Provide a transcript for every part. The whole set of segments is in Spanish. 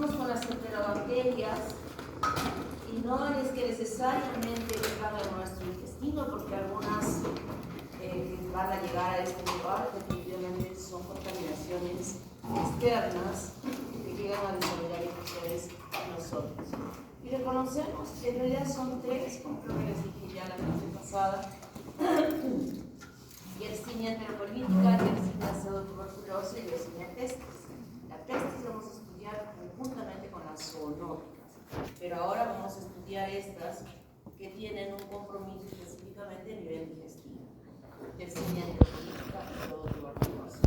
Continuamos con las enterobacterias y no es que necesariamente van a nuestro intestino, porque algunas que van a llegar a este lugar definitivamente son contaminaciones externas que llegan a desarrollar infecciones en nosotros. Y reconocemos que en realidad son tres, como creo que les dije ya la clase pasada: Yersinia enterocolitica, Yersinia pseudotuberculosa y Yersinia pestis. La pestis vamos a estudiar conjuntamente con las zoonóticas, pero ahora vamos a estudiar estas que tienen un compromiso específicamente a nivel digestivo. Yersinia enterocolitica y pseudotuberculosa.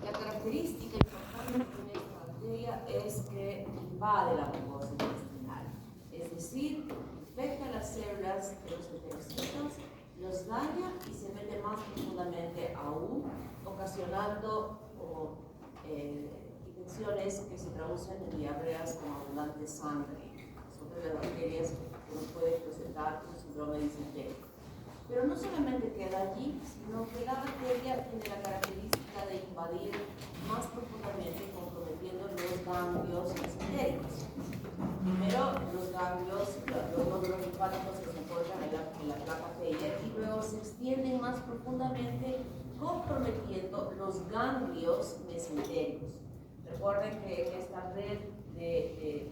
La característica importante de esta bacteria es que invade la mucosa intestinal, es decir, infecta las células de los enterocitos, los daña y se mete más profundamente aún, ocasionando infecciones que se traducen en diarreas con abundante sangre. Son de las bacterias que nos pueden presentar un síndrome disentérico. Pero no solamente queda allí, sino que la bacteria tiene la característica de invadir más profundamente, comprometiendo los ganglios mesentéricos. Primero, los ganglios, los nódulos linfáticos que se encuentran en la placa Peyer, y luego se extienden más profundamente, comprometiendo los ganglios mesentéricos. Recuerden que en esta red de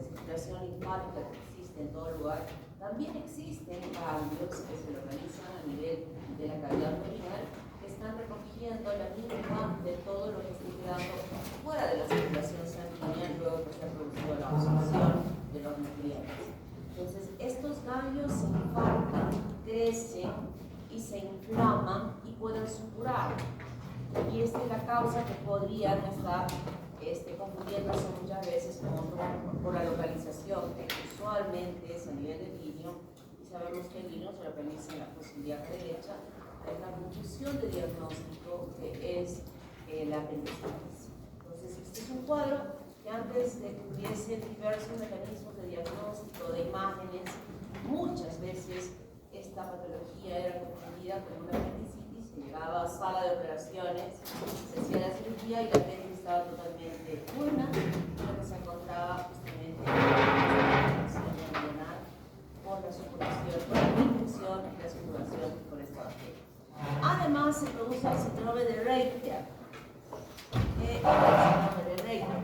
circulación linfática que existe en todo lugar, también existen ganglios que se localizan a nivel de la cavidad abdominal, que están recogiendo la mínima de todo lo que está quedando fuera de la circulación sanguínea luego que se ha producido la absorción de los nutrientes. Entonces, estos ganglios se infartan, crecen y se inflaman y pueden supurar. Y esta es la causa que podrían estar confundiéndose muchas veces por la localización, que usualmente es a nivel del linio, y sabemos que el linio se localiza en la fosilía derecha. Hay una confusión de diagnóstico que es la apendicitis. Entonces, este es un cuadro que antes de que hubiese diversos mecanismos de diagnóstico, de imágenes, muchas veces esta patología era confundida con una apendicitis. Se llegaba a sala de operaciones, se hacía la cirugía y la apéndice estaba totalmente buena, lo que se encontraba justamente en la infección abdominal por la supuración, por la infección y la supuración por esta bacteria. Además, se produce el síndrome de Reuter. ¿Qué es el síndrome de Reuter?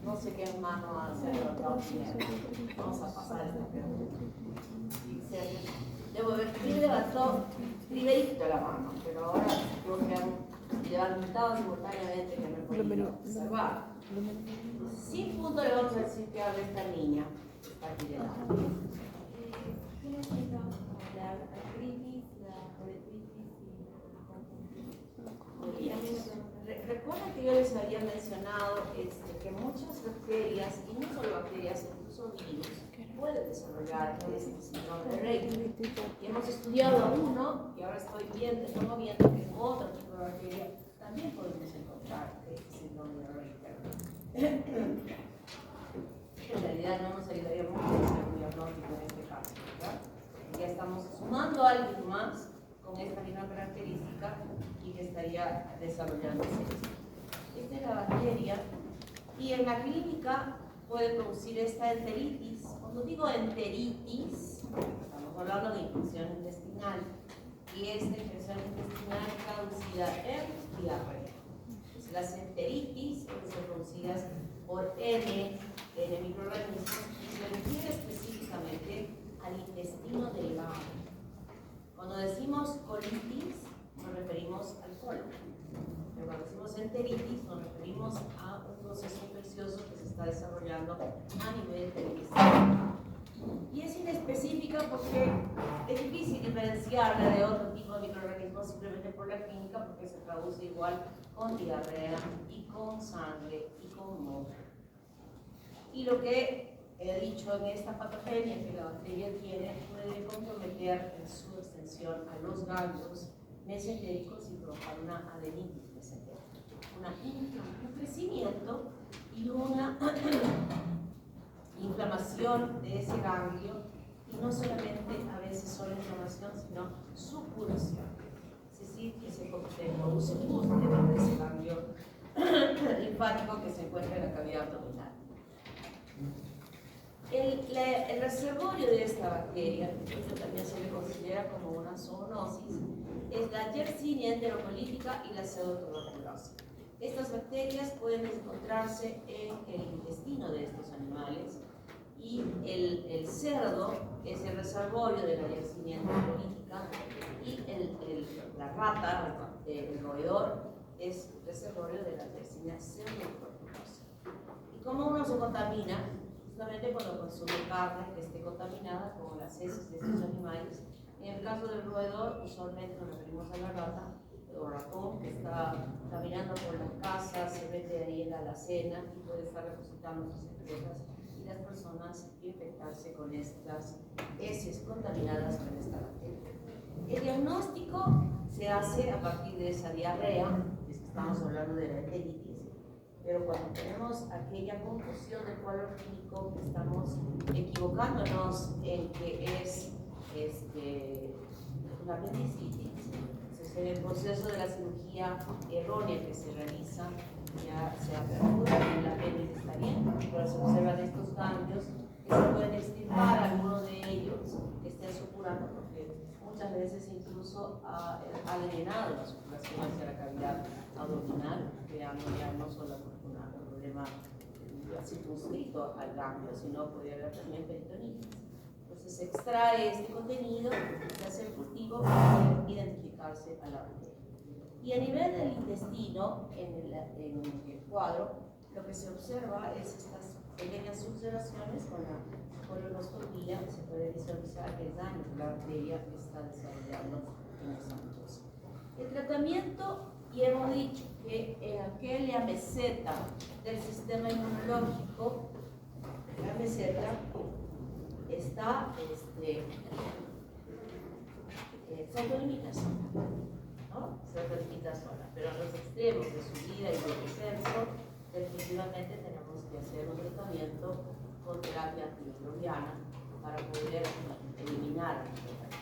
No sé qué más no hacer. Vamos a pasar esta pregunta. Debo ver quién levantó primerito la mano, pero ahora creo que han levantado simultáneamente que me podía observar. Sin punto le vamos a decir que habla esta niña. Está aquí de lado. La artritis, la colitis y muy bien. Recuerden que yo les había mencionado que muchas bacterias, y no solo bacterias, incluso virus, pueden desarrollar este síndrome de Reuter. Y hemos estudiado a uno, y ahora estamos viendo que en otro tipo de bacteria también podemos encontrar este síndrome de Reuter. En realidad no nos ayudaría mucho a hacer un diagnóstico en este caso, ¿verdad? Ya estamos sumando a alguien más con esta misma característica y que estaría desarrollándose esto. Esta es la bacteria, y en la clínica puede producir esta enteritis. Cuando digo enteritis, estamos hablando de infección intestinal, y esta infección intestinal traducida en diarrea. Entonces, las enteritis son producidas por N microorganismos y se refiere específicamente al intestino delgado. Cuando decimos colitis, nos referimos al colon. Pero cuando decimos enteritis, nos referimos a un proceso infeccioso que se está desarrollando a nivel del intestino. Y es inespecífica porque es difícil diferenciarla de otro tipo de microorganismos simplemente por la clínica, porque se traduce igual con diarrea y con sangre y con moco. Y lo que he dicho en esta patogenia que la bacteria tiene puede comprometer en su extensión a los ganglios mesentéricos y provocar una adenitis mesentérica, un crecimiento y una inflamación de ese ganglio, y no solamente a veces solo inflamación, sino supuración. Es decir, que se produce pus dentro de ese ganglio linfático que se encuentra en la cavidad abdominal. El reservorio de esta bacteria, que también se le considera como una zoonosis, es la Yersinia enterocolítica y la pseudotuberculosa. Estas bacterias pueden encontrarse en el intestino de estos animales y el cerdo es el reservorio de la Yersinia enterocolítica y la rata, el roedor, es el reservorio de la Yersinia pseudotuberculosa. ¿Y cómo uno se contamina? Justamente cuando consume carne que esté contaminada con las heces de estos animales. En el caso del roedor, usualmente nos referimos a la rata o ratón que está caminando por las casas, se mete ahí en la alacena y puede estar depositando sus secretas y las personas infectarse con estas heces contaminadas con esta bacteria. El diagnóstico se hace a partir de esa diarrea, es que estamos hablando de la enteritis, pero cuando tenemos aquella confusión del cuadro clínico, estamos equivocándonos en que es una apendicitis. Entonces, en el proceso de la cirugía errónea que se realiza, ya se apertura y el apéndice está bien, pero se observan estos cambios que se pueden extirpar algunos de ellos que estén supurando, porque muchas veces incluso ha drenado la supuración hacia la cavidad abdominal, creando ya no solo un problema circunscrito al ganglio, sino podría haber también peritonitis. Entonces se extrae este contenido, se hace el cultivo para poder identificarse a la bacteria. Y a nivel del intestino, en el cuadro, lo que se observa es estas pequeñas ulceraciones con la colonoscopía, se puede visualizar el daño que la bacteria está desarrollando en esa mucosa. El tratamiento, y hemos dicho que en aquella meseta del sistema inmunológico, la meseta está se autolimita sola, ¿no? Se autolimita sola, pero en los extremos de su vida y del descenso, definitivamente tenemos que hacer un tratamiento con terapia antimicrobiana para poder eliminar la enfermedad.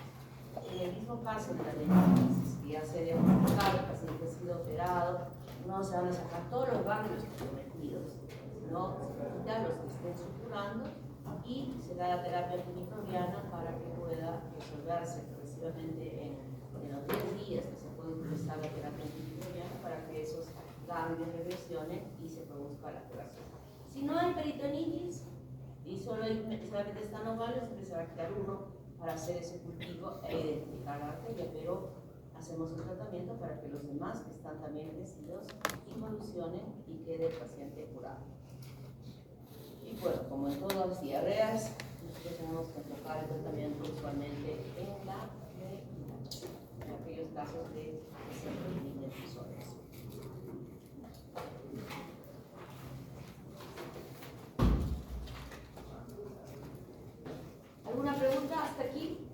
En el mismo caso de la meningitis, que ya se ha diagnosticado, el paciente ha sido operado, no se van a sacar todos los ganglios comprometidos, sino se quitan los que estén supurando y se da la terapia antimicrobiana para que pueda resolverse progresivamente en los 10 días que se puede utilizar la terapia antimicrobiana para que esos ganglios regresionen y se produzca la curación. Si no hay peritonitis y solamente están ovarios, siempre se va a quitar uno para hacer ese cultivo e identificar la bacteria, pero hacemos un tratamiento para que los demás que están también crecidos involucionen y quede el paciente curado. Y bueno, como en todas las diarreas, nosotros tenemos que enfocar el tratamiento usualmente en aquellos casos de síndrome de difusores. ¿Alguna pregunta hasta aquí?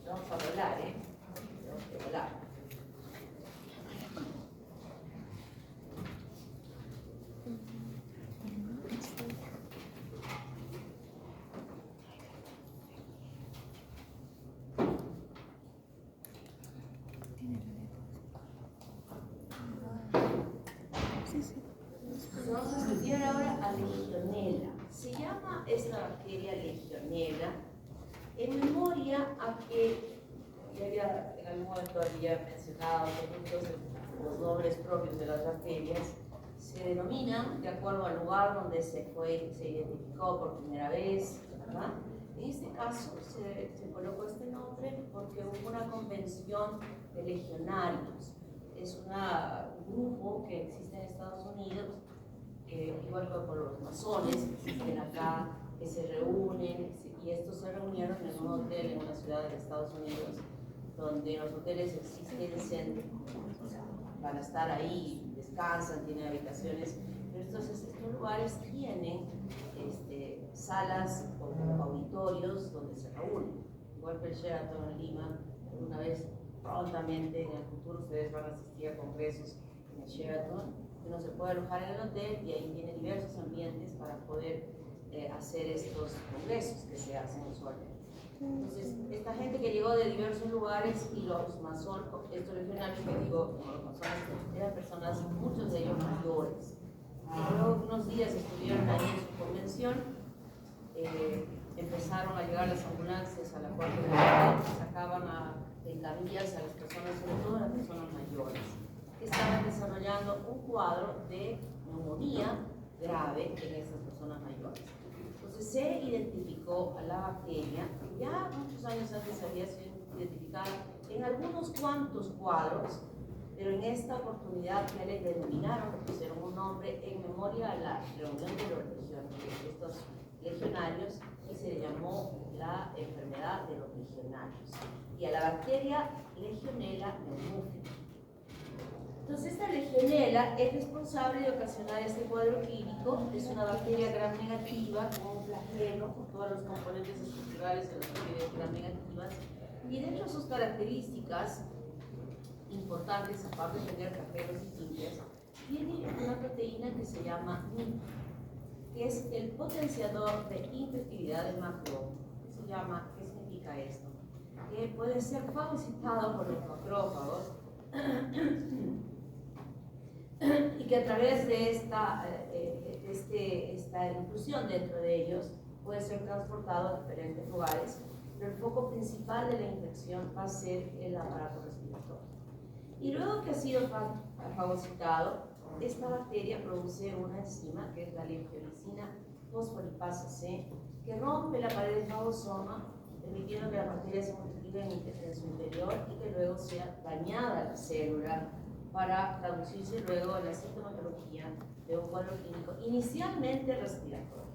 Vamos a volar, tenemos que volar. Vamos a estudiar ahora a Legionella. Se llama esta bacteria Legionella en memoria a que ya en algún momento había mencionado que los nombres propios de las bacterias se denominan de acuerdo al lugar donde se identificó por primera vez, ¿verdad? En este caso se colocó este nombre porque hubo una convención de legionarios. Es un grupo que existe en Estados Unidos, igual que con los masones que existen acá, que se reúnen, y estos se reunieron en un hotel en una ciudad de Estados Unidos, donde los hoteles existen, o sea, van a estar ahí, descansan, tienen habitaciones, pero estos lugares tienen salas o auditorios donde se reúnen, igual que el Sheraton en Lima. Una vez prontamente en el futuro ustedes van a asistir a congresos en el Sheraton, uno se puede alojar en el hotel y ahí tiene diversos ambientes para poder hacer estos congresos que se hacen usualmente. Entonces, esta gente que llegó de diversos lugares y los masones, estos legionarios que digo, como los masones, eran personas, muchos de ellos mayores. Y luego unos días estuvieron ahí en su convención, empezaron a llegar las ambulancias a la puerta de la calle, sacaban en camillas a las personas, sobre todo a las personas mayores, que estaban desarrollando un cuadro de neumonía grave en esas personas mayores. Entonces se identificó a la bacteria, que ya muchos años antes había sido identificada en algunos cuantos cuadros, pero en esta oportunidad ya le denominaron, le pusieron un nombre en memoria a la reunión de estos legionarios, y se le llamó la enfermedad de los legionarios, y a la bacteria Legionella pneumófila. Entonces, esta legionela es responsable de ocasionar este cuadro clínico. Es una bacteria gram negativa con un flagelo, con todos los componentes estructurales de las bacterias gram negativas. Y dentro de sus características importantes, aparte de tener flagelos y quintes, tiene una proteína que se llama MIP, que es el potenciador de infectividad del macrófago. ¿Qué significa esto? Que puede ser fagocitado por los macrófagos y que a través de esta inclusión dentro de ellos puede ser transportado a diferentes lugares, pero el foco principal de la infección va a ser el aparato respiratorio. Y luego que ha sido fagocitado, esta bacteria produce una enzima que es la leptolicina fosfolipasa C, que rompe la pared del fagosoma, permitiendo que la bacteria se multiplique en su interior y que luego sea dañada la célula, para traducirse luego en la sintomatología de un cuadro clínico inicialmente respiratorio.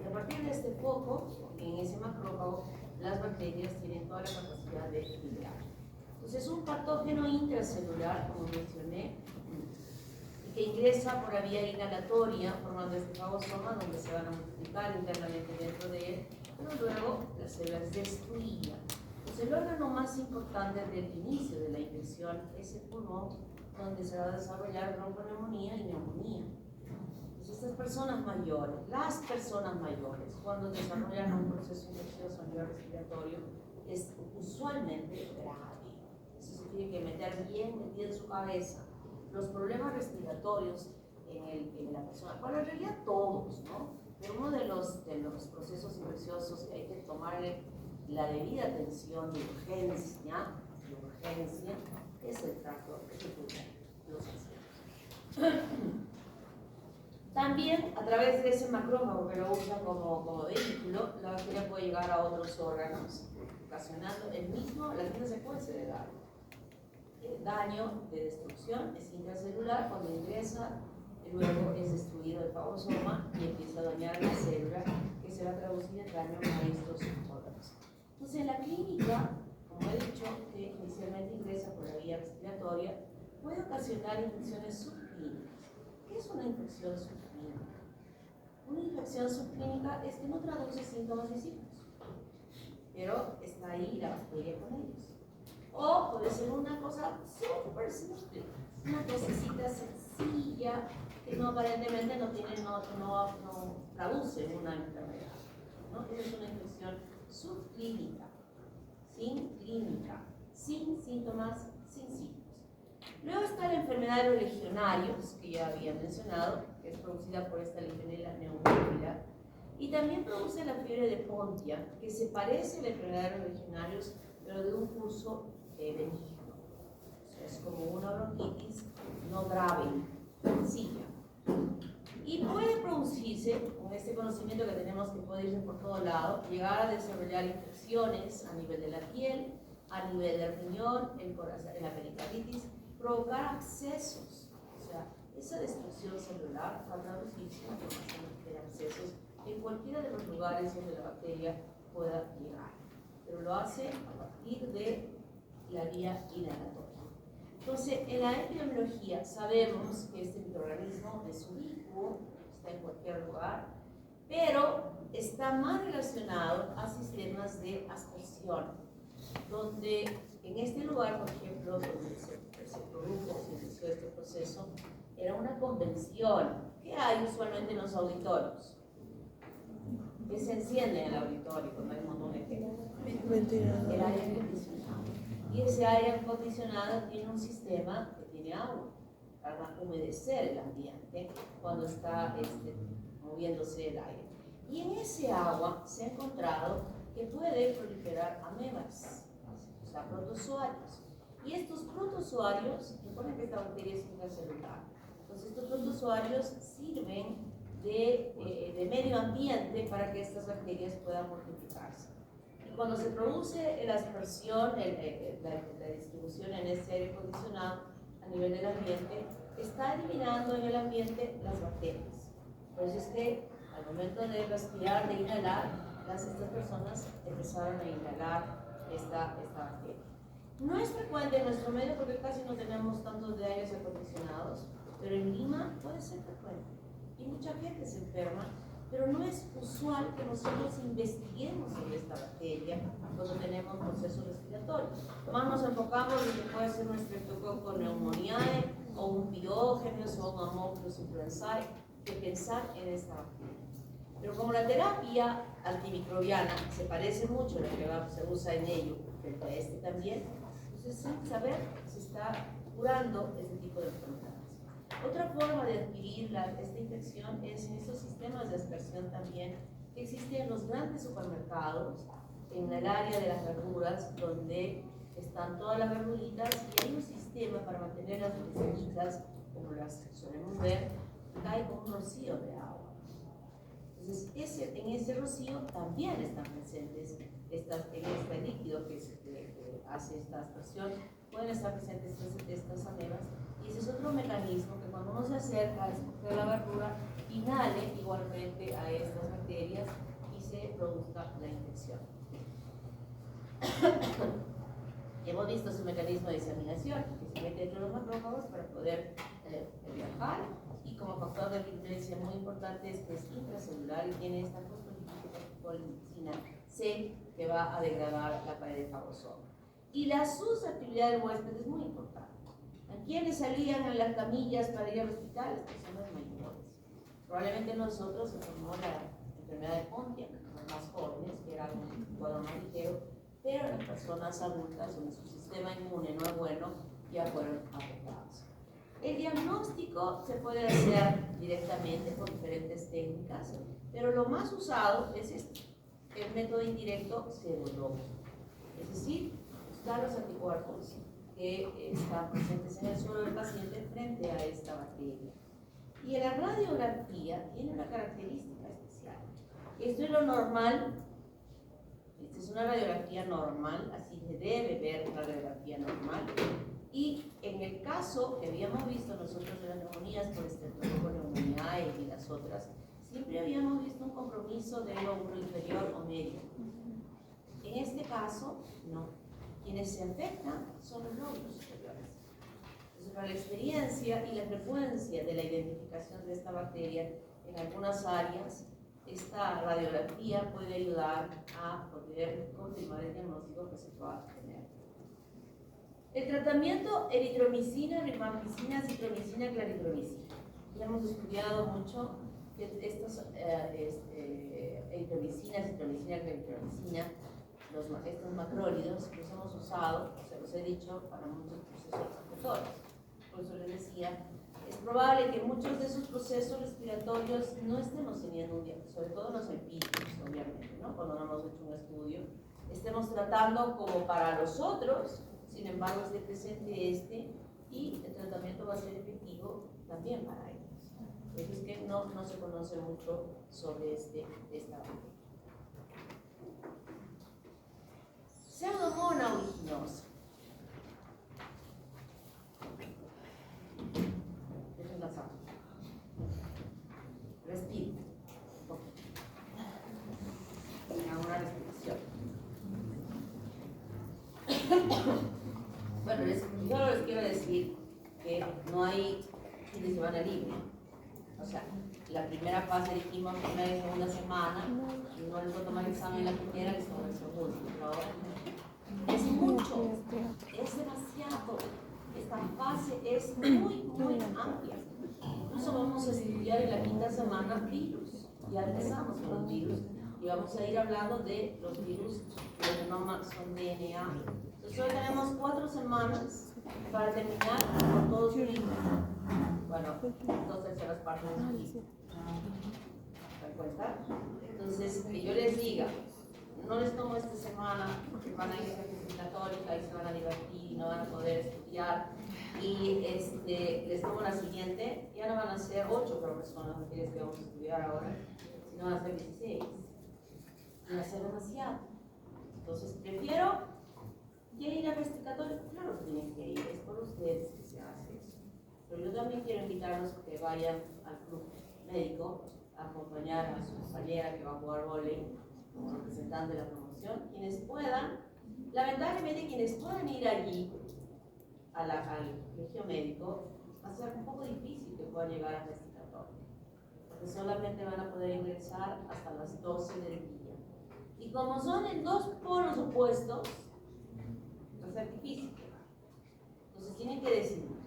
Y a partir de este foco, en ese macrófago, las bacterias tienen toda la capacidad de migrar. Entonces, un patógeno intracelular, como mencioné, y que ingresa por la vía inhalatoria, formando este fagosoma, donde se van a multiplicar internamente dentro de él, pero luego la célula es destruida. Entonces, el órgano más importante del inicio de la infección es el pulmón, donde se va a desarrollar bronconeumonía y neumonía. Entonces, estas personas mayores, cuando desarrollan un proceso infeccioso a nivel respiratorio, es usualmente grave. Eso se tiene que meter bien metido en su cabeza. Los problemas respiratorios en la persona, bueno, en realidad todos, ¿no? Pero uno de los procesos infecciosos que hay que tomarle la debida atención de urgencia, es el tracto respiratorio, los ancianos. También, a través de ese macrófago que lo usa como vehículo, la bacteria puede llegar a otros órganos, ocasionando la misma secuencia de daño. El daño de destrucción es intracelular cuando ingresa, y luego es destruido el fagosoma y empieza a dañar la célula, que se va a traducir en daño a estos órganos. Entonces, en la clínica, como he dicho, que inicialmente ingresa por la vía respiratoria, puede ocasionar infecciones subclínicas. ¿Qué es una infección subclínica? Una infección subclínica es que no traduce síntomas y signos, pero está ahí la bacteria con ellos. O puede ser una cosa súper simple, una cosecita sencilla que aparentemente no traduce una enfermedad, ¿no? Esa es una infección subclínica, sin clínica, sin síntomas, sin signos. Luego está la enfermedad de los legionarios, que ya había mencionado, que es producida por esta legionela pneumófila, y también produce la fiebre de Pontia, que se parece a la enfermedad de los legionarios, pero de un curso benigno. O sea, es como una bronquitis no grave, sencilla. Y puede producirse, con este conocimiento que tenemos que puede irse por todo lado, llegar a desarrollar infecciones a nivel de la piel, a nivel del riñón, el corazón, en la pericarditis, provocar abscesos. O sea, esa destrucción celular va a traducirse en formación de abscesos en cualquiera de los lugares donde la bacteria pueda llegar. Pero lo hace a partir de la vía inhalatoria. Entonces, en la epidemiología sabemos que este microorganismo es ubicuo, está en cualquier lugar, pero está más relacionado a sistemas de aspersión, donde en este lugar, por ejemplo, donde se produjo, se inició este proceso, era una convención que hay usualmente en los auditorios. que se enciende en el auditorio cuando hay un montón de gente. El aire acondicionado. Y ese aire acondicionado tiene un sistema que tiene agua para humedecer el ambiente cuando está moviéndose el aire. Y en ese agua se ha encontrado que puede proliferar amebas, o sea, protozoarios. Y estos protozoarios, recuerden que esta bacteria es intracelular, entonces estos protozoarios sirven de medio ambiente para que estas bacterias puedan multiplicarse. Y cuando se produce la aspersión, la distribución en ese aire acondicionado a nivel del ambiente, está eliminando en el ambiente las bacterias. Por eso es que al momento de respirar, de inhalar, estas personas empezaron a inhalar esta bacteria. No es frecuente en nuestro medio porque casi no tenemos tantos de aires acondicionados, pero en Lima puede ser frecuente. Y mucha gente se enferma, pero no es usual que nosotros investiguemos sobre esta bacteria cuando tenemos procesos respiratorios. Más nos enfocamos en que puede ser un Streptococcus pneumoniae o un Piógenes o un Haemophilus influenzae, que pensar en esta bacteria. Pero como la terapia antimicrobiana se parece mucho a lo que se usa en ello, frente a este también, entonces sin saber si está curando este tipo de enfermedades. Otra forma de adquirir esta infección es en estos sistemas de aspersión también que existen en los grandes supermercados, en el área de las verduras, donde están todas las verduritas y hay un sistema para mantener las manzanitas, como las solemos ver, cae con un rocío de agua. Entonces, en ese rocío también están presentes en este líquido que hace esta aspersión, pueden estar presentes estas amebas. Y ese es otro mecanismo que cuando uno se acerca a escoger la verdura, inhale igualmente a estas bacterias y se produzca la infección. Hemos visto ese mecanismo de diseminación que se mete dentro de los macrófagos para poder viajar, y como factor de vigilancia muy importante es que es intracelular y tiene esta fosfolipina C que va a degradar la pared de fagosoma. Y la susceptibilidad del huésped es muy importante. ¿A quiénes salían en las camillas para ir al hospital? Las personas mayores. Probablemente nosotros se formó la enfermedad de Pontiac, los más jóvenes, que era un cuadro más ligero, pero las personas adultas donde su sistema inmune no es bueno ya fueron afectadas. El diagnóstico se puede hacer directamente por diferentes técnicas, pero lo más usado es el método indirecto serológico, es decir, buscar los anticuerpos que están presentes en el suelo del paciente frente a esta bacteria. Y la radiografía tiene una característica especial. Esto es lo normal. Esta es una radiografía normal, así se debe ver una radiografía normal. Y en el caso que habíamos visto nosotros de las neumonías por Streptococcus pneumoniae y las otras, siempre habíamos visto un compromiso de lóbulo inferior o medio. En este caso, no. Quienes se afectan son los lóbulos superiores. Entonces, para la experiencia y la frecuencia de la identificación de esta bacteria en algunas áreas, esta radiografía puede ayudar a poder confirmar el diagnóstico que se pueda tener. El tratamiento eritromicina, rifampicina, citromicina, claritromicina. Ya hemos estudiado mucho estas eritromicina, citromicina, claritromicina, estos macrólidos los hemos usado, se los he dicho, para muchos procesos respiratorios. Por eso les decía, es probable que muchos de esos procesos respiratorios no estemos teniendo un diagnóstico, sobre todo los empíricos, obviamente, ¿no? Cuando no hemos hecho un estudio, estemos tratando como para los otros, sin embargo esté presente y el tratamiento va a ser efectivo también para ellos. Por eso es que no se conoce mucho sobre esta bacteria. Pseudomonas aeruginosa. Dejen la sal. Respira un poquito. Haga una respiración. Bueno, yo les quiero decir que no hay fin de semana libre. O sea, la primera fase dijimos primera y segunda semana, y no les voy a tomar examen la primera y segunda el segundo. Pero es mucho, es demasiado. Esta fase es muy amplia. Incluso vamos a estudiar en la quinta semana virus. Ya empezamos con los virus. y vamos a ir hablando de los virus que el genoma son DNA. Entonces hoy tenemos 4 semanas para terminar con todo su libro. Bueno, 2/3 partes de su libro. ¿Se dan cuenta? Entonces, que yo les diga, no les tomo esta semana porque van a ir a la católica y se van a divertir y no van a poder estudiar, y les tomo la siguiente, ya no van a ser 8, creo que son las materias que vamos a estudiar ahora, sino van a ser 16. Y va a ser demasiado. Entonces, prefiero, ¿quieren ir a la católica? Claro que tienen que ir, es por ustedes que se hace eso. Pero yo también quiero invitarlos a que vayan al club médico a acompañar a su compañera que va a jugar vóley como representante de la promoción. Quienes puedan, lamentablemente quienes puedan ir allí al colegio médico, va a ser un poco difícil que puedan llegar a Festi Católica, porque solamente van a poder ingresar hasta las 12 del día. Y como son en 2 polos opuestos, va a ser difícil. Entonces tienen que decidir,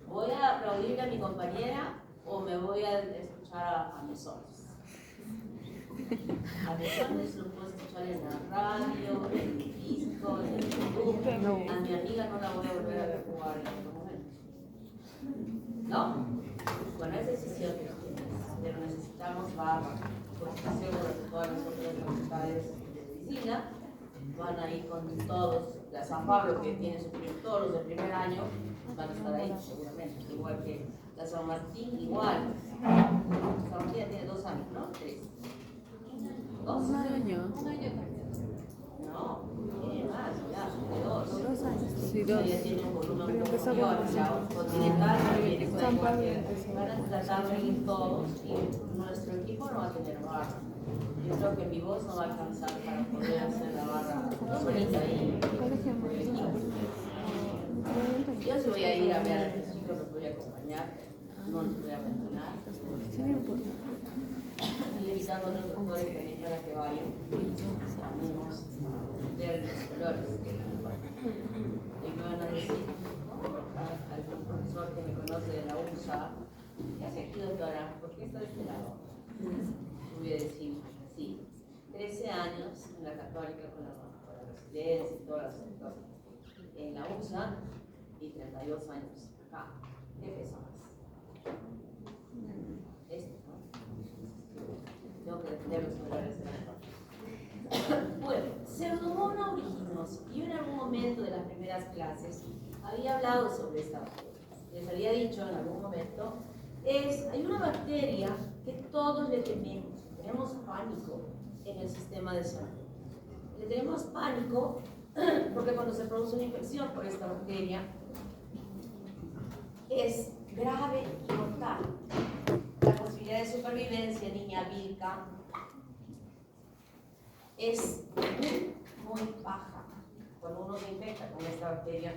¿voy a aplaudirle a mi compañera o me voy a escuchar a Mesones? A Mesones lo puedo escuchar en la radio, en el disco, en el YouTube. A mi amiga no la voy a volver a ver jugar en otro momento. ¿No? Bueno, es decisión que tienes, pero necesitamos barra, porque estoy seguro que todas las otras facultades de medicina van a ir con todos. La San Pablo, que tiene todos los del primer año, van a estar ahí seguramente, igual que la San Martín, igual. San Martín ya tiene 2 años, ¿no? 3. 2 años. No, tiene más, ya, de 2. 2 años. Sí, 2. Ya tiene un volumen un poco mayor, ya continental, viene con igual que van a tratar de ir todos y nuestro equipo no va a tener barra. Yo creo que mi voz no va a alcanzar para poder hacer la barra solita ahí por el equipo. Yo sí voy a ir a ver a los chicos, los voy a acompañar, no los voy a abandonar. Y invitando a los doctores también para que vayan, amigos, ver los colores. Y me van a decir al profesor que me conoce de la USA, ¿qué hace aquí, doctora? ¿Por qué está de este lado? Voy a decir, sí, 13 años en la Católica con la residencia y todas las cosas en la USA y 32 años acá. ¿Qué pesa más? Esto, ¿no? Tengo que defender los colores de la Bueno, Pseudomonas aeruginosa. Yo en algún momento de las primeras clases había hablado sobre esta bacteria. Les había dicho en algún momento, hay una bacteria que todos le tememos. Tenemos pánico en el sistema de salud. Le tenemos pánico porque cuando se produce una infección por esta bacteria es grave y mortal. La posibilidad de supervivencia, niña Vilca, es muy baja. Cuando uno se infecta con esta bacteria,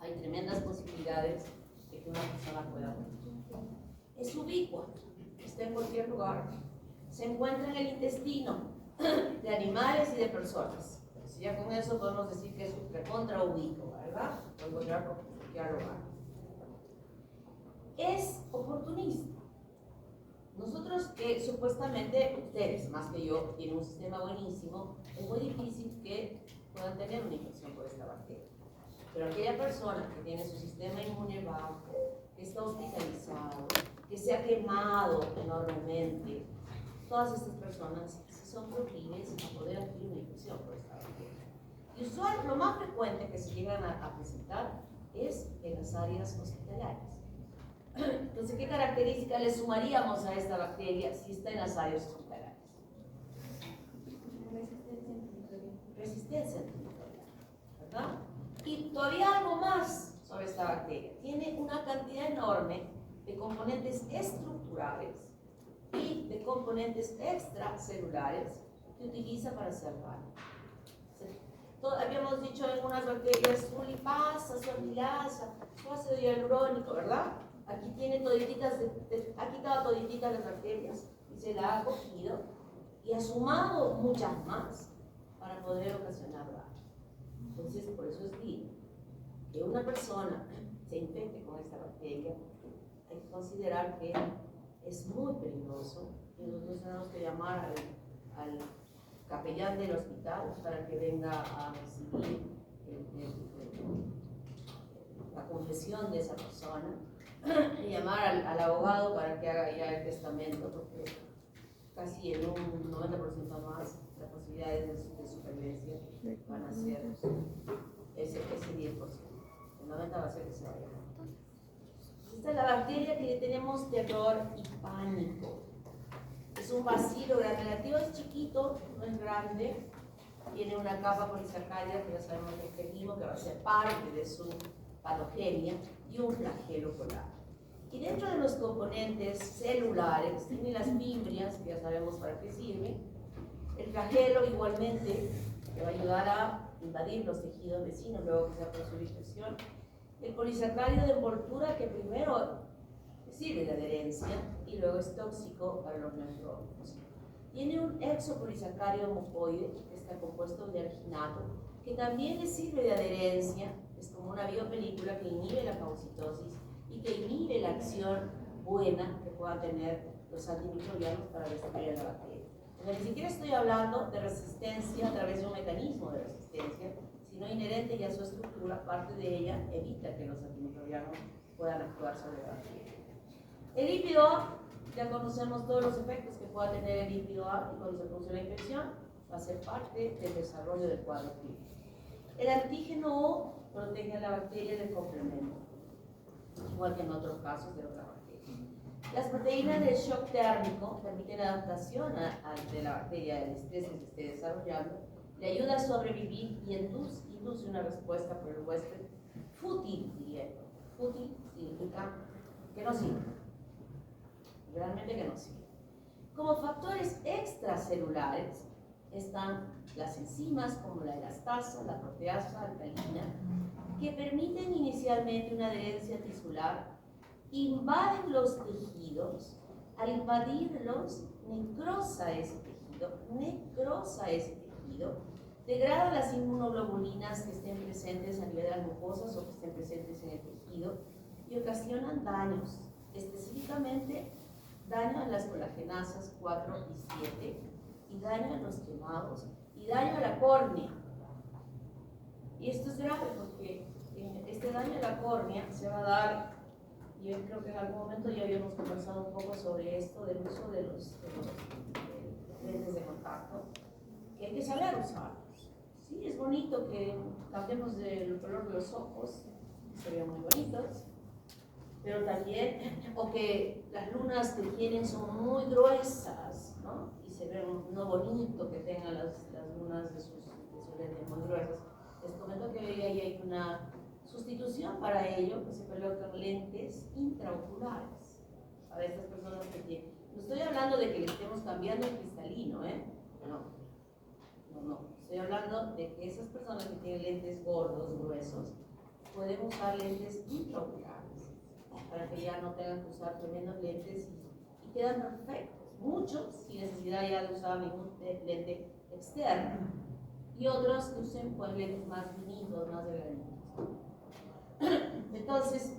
hay tremendas posibilidades de que una persona pueda morir. Es ubicua, está en cualquier lugar. Se encuentra en el intestino de animales y de personas. Si ya con eso podemos decir que es un recontra ubicua, ¿verdad? Lo encontrar por cualquier lugar. Es oportunista. Nosotros que supuestamente, ustedes más que yo, tienen un sistema buenísimo, es muy difícil que puedan tener una infección por esta bacteria. Pero aquella persona que tiene su sistema inmune bajo, que está hospitalizado, que se ha quemado enormemente, todas estas personas son proclives a poder adquirir una infección por esta bacteria. Y lo más frecuente que se llegan a presentar es en las áreas hospitalarias. Entonces, ¿qué características le sumaríamos a esta bacteria si está en las áreas hospitalarias? Resistencia antimicrobiana, ¿verdad? Y todavía algo más sobre esta bacteria. Tiene una cantidad enorme de componentes estructurales y de componentes extracelulares que utiliza para hacer daño. Habíamos dicho en unas bacterias su lipasa, su amilasa, su ácido hialurónico, ¿verdad? Aquí tiene todititas, ha quitado todititas las bacterias y se la ha cogido y ha sumado muchas más para poder ocasionar daño. Entonces, por eso es que una persona se infecte con esta bacteria, hay que considerar que es muy peligroso y nosotros tenemos que llamar al capellán del hospital para que venga a recibir la confesión de esa persona y llamar al abogado para que haga ya el testamento, porque casi en un 90% más las posibilidades de supervivencia van a ser ese 10%. El 90% va a ser que se vaya. Esta es la bacteria que le tenemos terror y pánico. Es un bacilo relativo, es chiquito, no es grande. Tiene una capa polisacárida que ya sabemos que es efectivo, que va a ser parte de su patogenia, y un flagelo polar. Y dentro de los componentes celulares tiene las fimbrias, que ya sabemos para qué sirve. El flagelo igualmente le va a ayudar a invadir los tejidos vecinos luego que se por su dispersión. El polisacárido de envoltura, que primero sirve de adherencia y luego es tóxico para los neutrófilos. Tiene un exopolisacárido mucoide, que está compuesto de arginato, que también le sirve de adherencia, es como una biopelícula que inhibe la fagocitosis y que inhibe la acción buena que puedan tener los antimicrobianos para destruir la bacteria. Entonces, ni siquiera estoy hablando de resistencia a través de un mecanismo de resistencia, sino inherente ya a su estructura, parte de ella evita que los antimicrobianos puedan actuar sobre la bacteria. El lípido A, ya conocemos todos los efectos que pueda tener el lípido A y cuando se produce la infección, va a ser parte del desarrollo del cuadro clínico. El antígeno O protege a la bacteria del complemento, igual que en otros casos de otra bacteria. Las proteínas del shock térmico permiten adaptación ante la bacteria del estrés que se esté desarrollando, le ayuda a sobrevivir y induce una respuesta por el huésped fútil, diría yo. Fútil significa que no sirve, realmente que no sirve. Como factores extracelulares están las enzimas como la elastasa, la proteasa alcalina, que permiten inicialmente una adherencia tisular, invaden los tejidos, al invadirlos necrosa ese tejido, degrada las inmunoglobulinas que estén presentes a nivel de las mucosas o que estén presentes en el tejido y ocasionan daños, específicamente daño a las colagenasas 4 y 7 y daño a los quemados y daño a la córnea. Y esto es grave porque este daño a la córnea se va a dar, yo creo que en algún momento ya habíamos conversado un poco sobre esto del uso de los lentes de contacto, que hay que saber usarlos. Sí, es bonito que cambiemos el color de los ojos, se vean muy bonitos, pero también, o que las lunas que tienen son muy gruesas, ¿no? Y se ve no bonito que tengan las lunas de sus lentes muy gruesas. Les comento que hoy hay una sustitución para ello, que se colocan lentes intraoculares para estas personas que tienen. No estoy hablando de que le estemos cambiando el cristalino, no. Estoy hablando de que esas personas que tienen lentes gordos, gruesos, pueden usar lentes intraoculares para que ya no tengan que usar tremendos lentes y quedan perfectos. Muchos sin necesidad ya de usar ningún lente externo y otros que usen pues, lentes más finitos, más delgaditos. Entonces,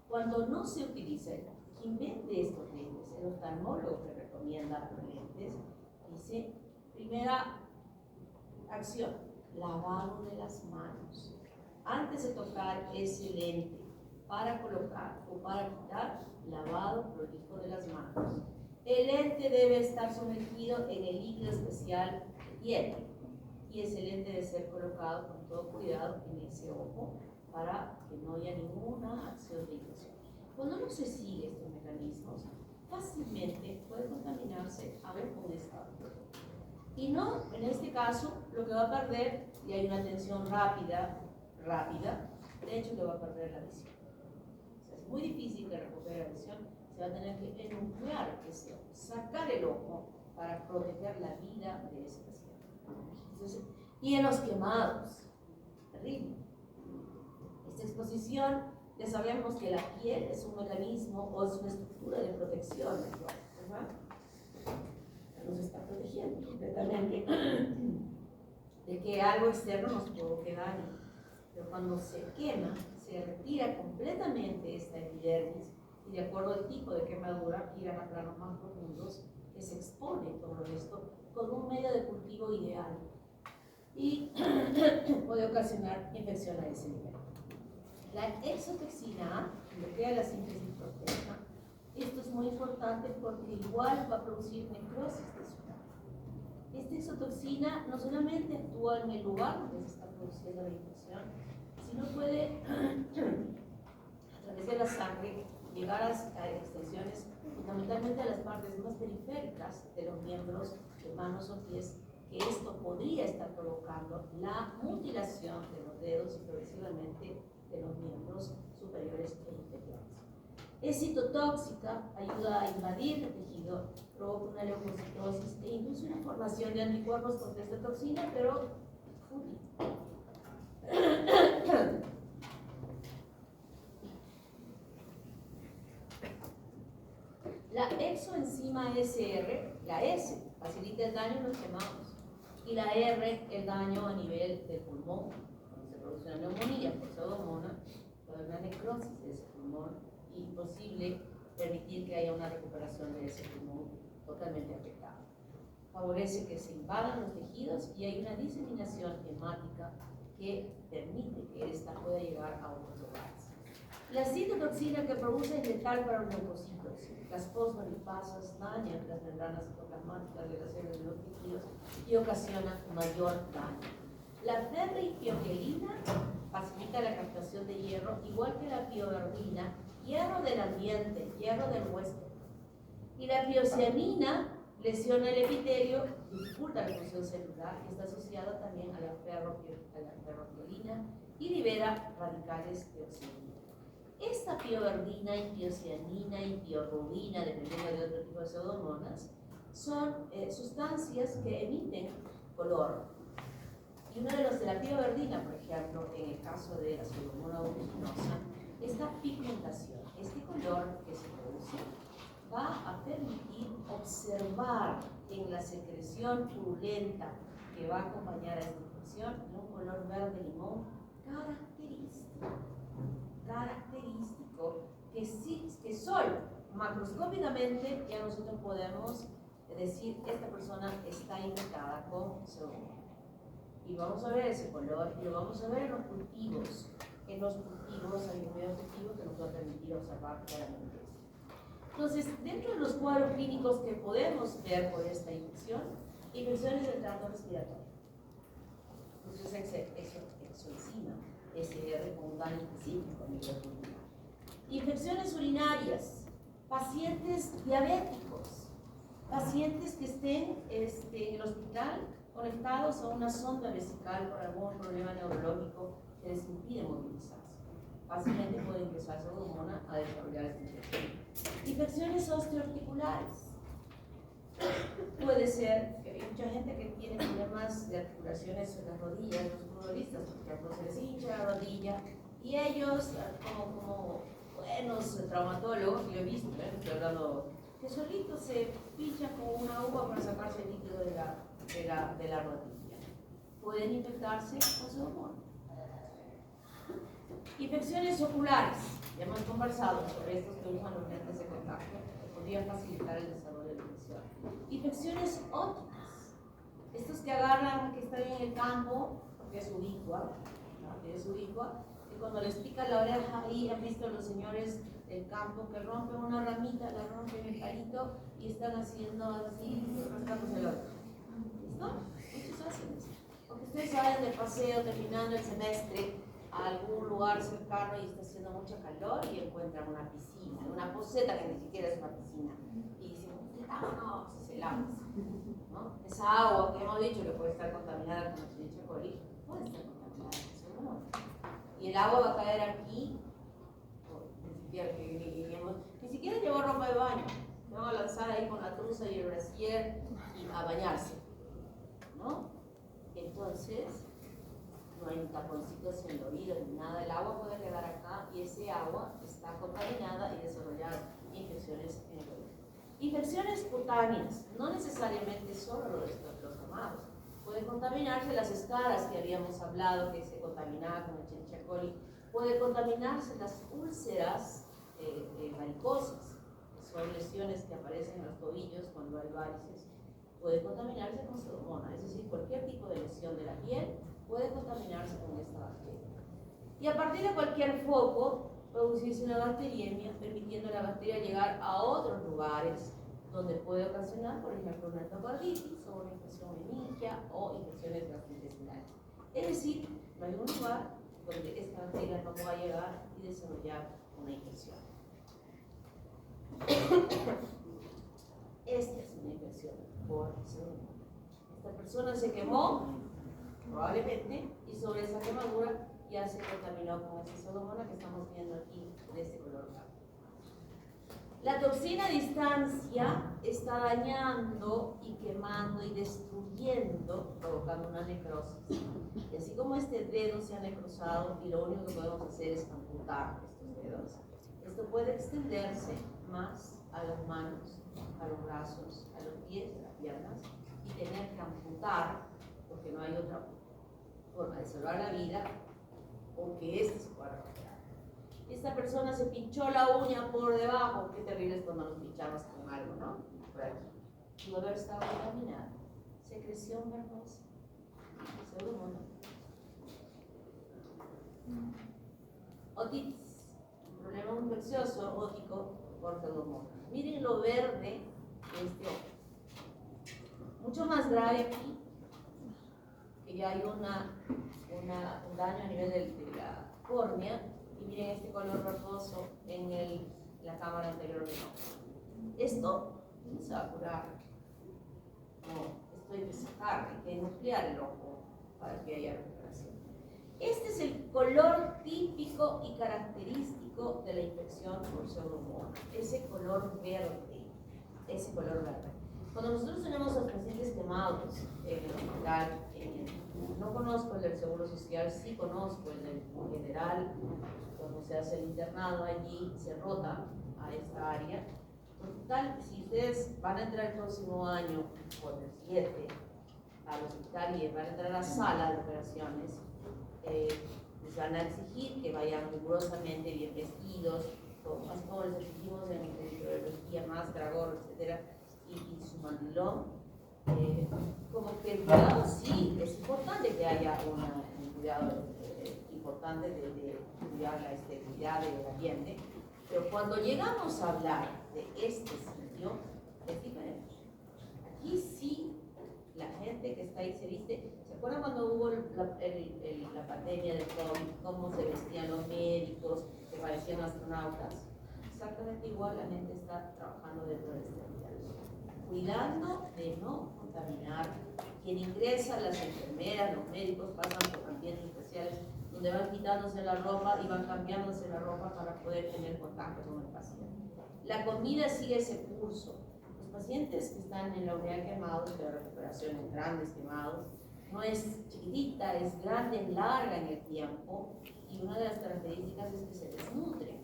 cuando no se utiliza, quien vende estos lentes, el oftalmólogo que recomienda los lentes, dice, primera acción, lavado de las manos. Antes de tocar ese lente, para colocar o para quitar, lavado prolijo de las manos. El lente debe estar sumergido en el líquido especial que tiene y ese lente debe ser colocado con todo cuidado en ese ojo para que no haya ninguna acción de infección. Cuando no se sigue estos mecanismos, fácilmente puede contaminarse aún con esta bacteria. Y no, en este caso, lo que va a perder, y hay una atención rápida, de hecho que va a perder la visión. O sea, es muy difícil que recupere la visión, se va a tener que enuclear ese ojo, sacar el ojo para proteger la vida de ese paciente. Entonces, y en los quemados, terrible. Esta exposición, ya sabemos que la piel es un mecanismo o es una estructura de protección, ¿verdad? Nos está protegiendo completamente de que algo externo nos provoque daño. Pero cuando se quema, se retira completamente esta epidermis y de acuerdo al tipo de quemadura irán a planos más profundos que se expone todo esto con un medio de cultivo ideal y puede ocasionar infección a ese nivel. La exotoxina, lo que es la síntesis proteica, esto es muy importante porque igual va a producir necrosis tisular. Esta exotoxina no solamente actúa en el lugar donde se está produciendo la infección, sino puede a través de la sangre llegar a extensiones, fundamentalmente a las partes más periféricas de los miembros de manos o pies, que esto podría estar provocando la mutilación de los dedos y progresivamente de los miembros superiores e inferiores. Es citotóxica, ayuda a invadir el tejido, provoca una leucocitosis e incluso una formación de anticuerpos contra esta toxina, pero fútil. La exoenzima SR, la S, facilita el daño en los quemados, y la R, el daño a nivel del pulmón. Cuando se produce una neumonía por pseudomonas, puede haber una necrosis de ese pulmón y posible permitir que haya una recuperación de ese pulmón totalmente afectado. Favorece que se invadan los tejidos y hay una diseminación hemática que permite que esta pueda llegar a otros lugares. La citotoxina que produce es letal para los leucocitos. Las fosfolipasas dañan las membranas citoplasmáticas de las células de los tejidos y ocasionan mayor daño. La ferritiopelina facilita la captación de hierro, igual que la pioverdina, hierro del ambiente, hierro del huésped. Y la piocianina lesiona el epitelio, dificulta la función celular y está asociada también a la ferropiolina y libera radicales de oxígeno. Esta pioverdina y piocianina y piorubina, dependiendo de otro tipo de pseudomonas, son sustancias que emiten color. Y uno de los de la pioverdina, por ejemplo, en el caso de la pseudomona aeruginosa, esta pigmentación, este color que se produce, va a permitir observar en la secreción purulenta que va a acompañar a esta infección un color verde limón característico que solo macroscópicamente ya nosotros podemos decir esta persona está infectada con pseudomonas. Y vamos a ver ese color y lo vamos a ver en los cultivos. En los cultivos hay un medio objetivo que nos va a permitir observar claramente esto. Entonces, dentro de los cuadros clínicos que podemos ver por esta infección, infecciones del tracto respiratorio. Entonces, exoenzima SR con un daño específico a nivel pulmonar. Infecciones urinarias, pacientes diabéticos, pacientes que estén en el hospital conectados a una sonda vesical por algún problema neurológico que les impide movilizarse. Fácilmente puede ingresar pseudomonas a desarrollar esta infección. Infecciones osteoarticulares. Puede ser que hay mucha gente que tiene problemas de articulaciones en las rodillas, los futbolistas, por ejemplo, se les hincha la rodilla y ellos, como buenos traumatólogos, yo he visto, estoy hablando, que solitos se pinchan con una uva para sacarse el líquido de la rodilla. Pueden infectarse con pseudomonas. Infecciones oculares, ya hemos conversado sobre estos que usan los lentes de contacto, que podrían facilitar el desarrollo de la infección. Infecciones ópticas, estos que agarran, que están en el campo, porque es ubicua, ¿no? Es ubicua, y cuando les pica la oreja ahí, han visto los señores del campo que rompen una ramita, la rompen el palito y están haciendo así, rascándose el ojo. ¿Listo? Muchos hacen eso. Porque ustedes vayan de paseo terminando el semestre a algún lugar cercano y está haciendo mucho calor y encuentran una piscina, una poseta que ni siquiera es una piscina, y dicen, vámonos, y se lavan, ¿no? Esa agua que hemos dicho que puede estar contaminada con Escherichia coli, puede estar contaminada con pseudomonas. Y el agua va a caer aquí, ni siquiera llevó ropa de baño, se van a lanzar ahí con la truza y el brasier y a bañarse, ¿no? Entonces, no hay taponcitos en el oído ni nada, el agua puede quedar acá y ese agua está contaminada y desarrollar infecciones en el oído. Infecciones cutáneas, no necesariamente solo los quemados, pueden contaminarse las escaras que habíamos hablado que se contaminaban con Escherichia coli, puede contaminarse las úlceras varicosas, que son lesiones que aparecen en los tobillos cuando hay varices, puede contaminarse con Pseudomonas, es decir, cualquier tipo de lesión de la piel puede contaminarse con esta bacteria. Y a partir de cualquier foco, producirse una bacteriemia, permitiendo a la bacteria llegar a otros lugares donde puede ocasionar, por ejemplo, una endocarditis o una infección meningia o infecciones gastrointestinales. Es decir, no hay un lugar donde esta bacteria no pueda llegar y desarrollar una infección. Esta es una infección por Pseudomonas. Esta persona se quemó, probablemente, y sobre esa quemadura ya se contaminó con esa Pseudomonas que estamos viendo aquí de este color blanco. La toxina a distancia está dañando y quemando y destruyendo, provocando una necrosis. Y así como este dedo se ha necrosado y lo único que podemos hacer es amputar estos dedos, esto puede extenderse más a las manos, a los brazos, a los pies, a las piernas y tener que amputar porque no hay otra forma de salvar la vida o que este se pueda recuperar. Esta persona se pinchó la uña por debajo, qué terrible es cuando nos pinchamos con algo, ¿no? Por aquí. Pudo haber estado contaminada. Secreción verdosa. Pseudomonas. Otitis. Un problema infeccioso ótico por Pseudomonas. Miren lo verde de este ojo. Mucho más grave aquí, que ya hay un daño a nivel de la córnea. Y miren este color verdoso en la cámara anterior del ojo. Esto no se va a curar. No, esto hay que sacar, hay que nuclear el ojo para que haya recuperación. Este es el color típico y característico de la infección por Pseudomonas. Ese color verde. Ese color verde. Cuando nosotros tenemos a los pacientes quemados en el hospital, no conozco el del Seguro Social, sí conozco el del general, cuando se hace el internado allí, se rota a esta área. Total, si ustedes van a entrar el próximo año, por el 7, al hospital y van a entrar a la sala de operaciones, les van a exigir que vayan rigurosamente bien vestidos, así como les exigimos en microbiología, máscara, gorro, etc. Y su mandilón. Como que el cuidado sí, es importante que haya un cuidado importante de cuidar la esterilidad del ambiente, pero cuando llegamos a hablar de este sitio, es diferente. Aquí sí, la gente que está ahí se viste. ¿Se acuerdan cuando hubo la pandemia del COVID, cómo se vestían los médicos, que parecían astronautas? Exactamente igual la gente está trabajando dentro de este ambiente, cuidando de no contaminar. Quien ingresa, las enfermeras, los médicos pasan por ambientes especiales donde van quitándose la ropa y van cambiándose la ropa para poder tener contacto con el paciente. La comida sigue ese curso. Los pacientes que están en la unidad quemados, de recuperación en grandes quemados, no es chiquitita, es grande, es larga en el tiempo, y una de las características es que se desnutre.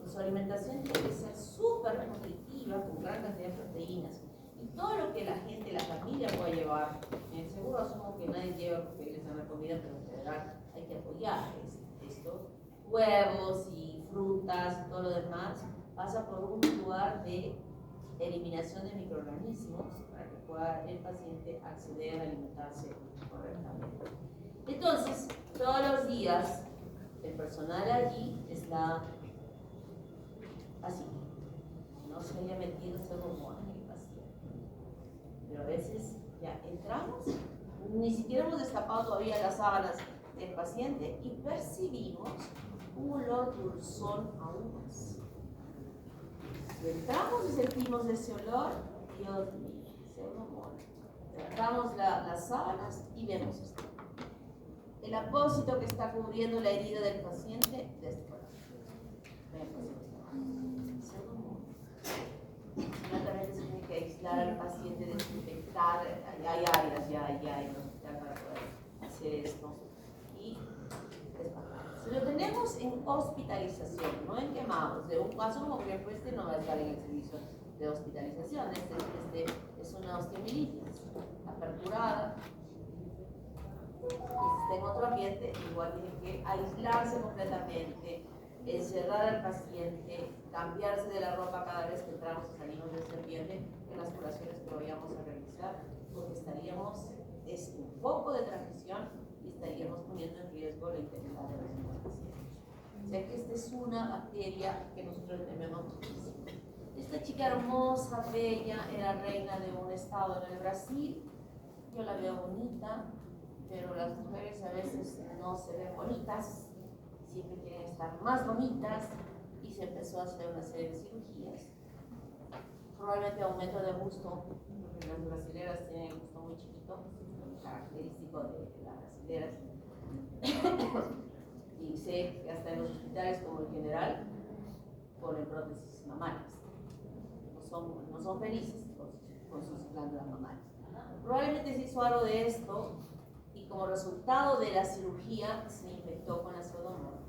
Su alimentación tiene que ser súper nutritiva, con gran cantidad de proteínas. Y todo lo que la gente, la familia pueda llevar, seguro asumo que nadie lleva porque les dan la comida, pero en general hay que apoyar esto. Huevos y frutas y todo lo demás pasa por un lugar de eliminación de microorganismos para que pueda el paciente acceder a alimentarse correctamente. Entonces, todos los días el personal allí está así, no se haya metido Pseudomonas en el paciente. Pero a veces ya entramos, ni siquiera hemos destapado todavía las sábanas del paciente y percibimos un olor dulzón aún más. Entramos y sentimos ese olor, Dios mío, Pseudomonas. Levantamos las sábanas y vemos esto. El apósito que está cubriendo la herida del paciente de este color. Inmediatamente se tiene que aislar al paciente, desinfectar, hay áreas ya en el hospital para poder hacer esto. Y si lo tenemos en hospitalización, no en quemados, de un caso como por ejemplo este no va a estar en el servicio de hospitalización, este es una osteomielitis aperturada, y si está en otro ambiente, igual tiene que aislarse completamente, encerrar al paciente, cambiarse de la ropa cada vez que entramos y salimos del ambiente en las curaciones que vayamos a realizar, porque es un foco de transmisión y estaríamos poniendo en riesgo la integridad de los demás pacientes. O sea que esta es una bacteria que nosotros tememos muchísimo. Esta chica hermosa, bella, era reina de un estado en el Brasil. Yo la veo bonita, pero las mujeres a veces no se ven bonitas, siempre quieren estar más bonitas, y se empezó a hacer una serie de cirugías. Probablemente aumento de gusto, porque las brasileras tienen el gusto muy chiquito, característico de las brasileras. Y sé que hasta en los hospitales como el general ponen prótesis mamarias. No son felices con sus glándulas mamarias. Probablemente se hizo algo de esto y como resultado de la cirugía se infectó con la pseudomonas.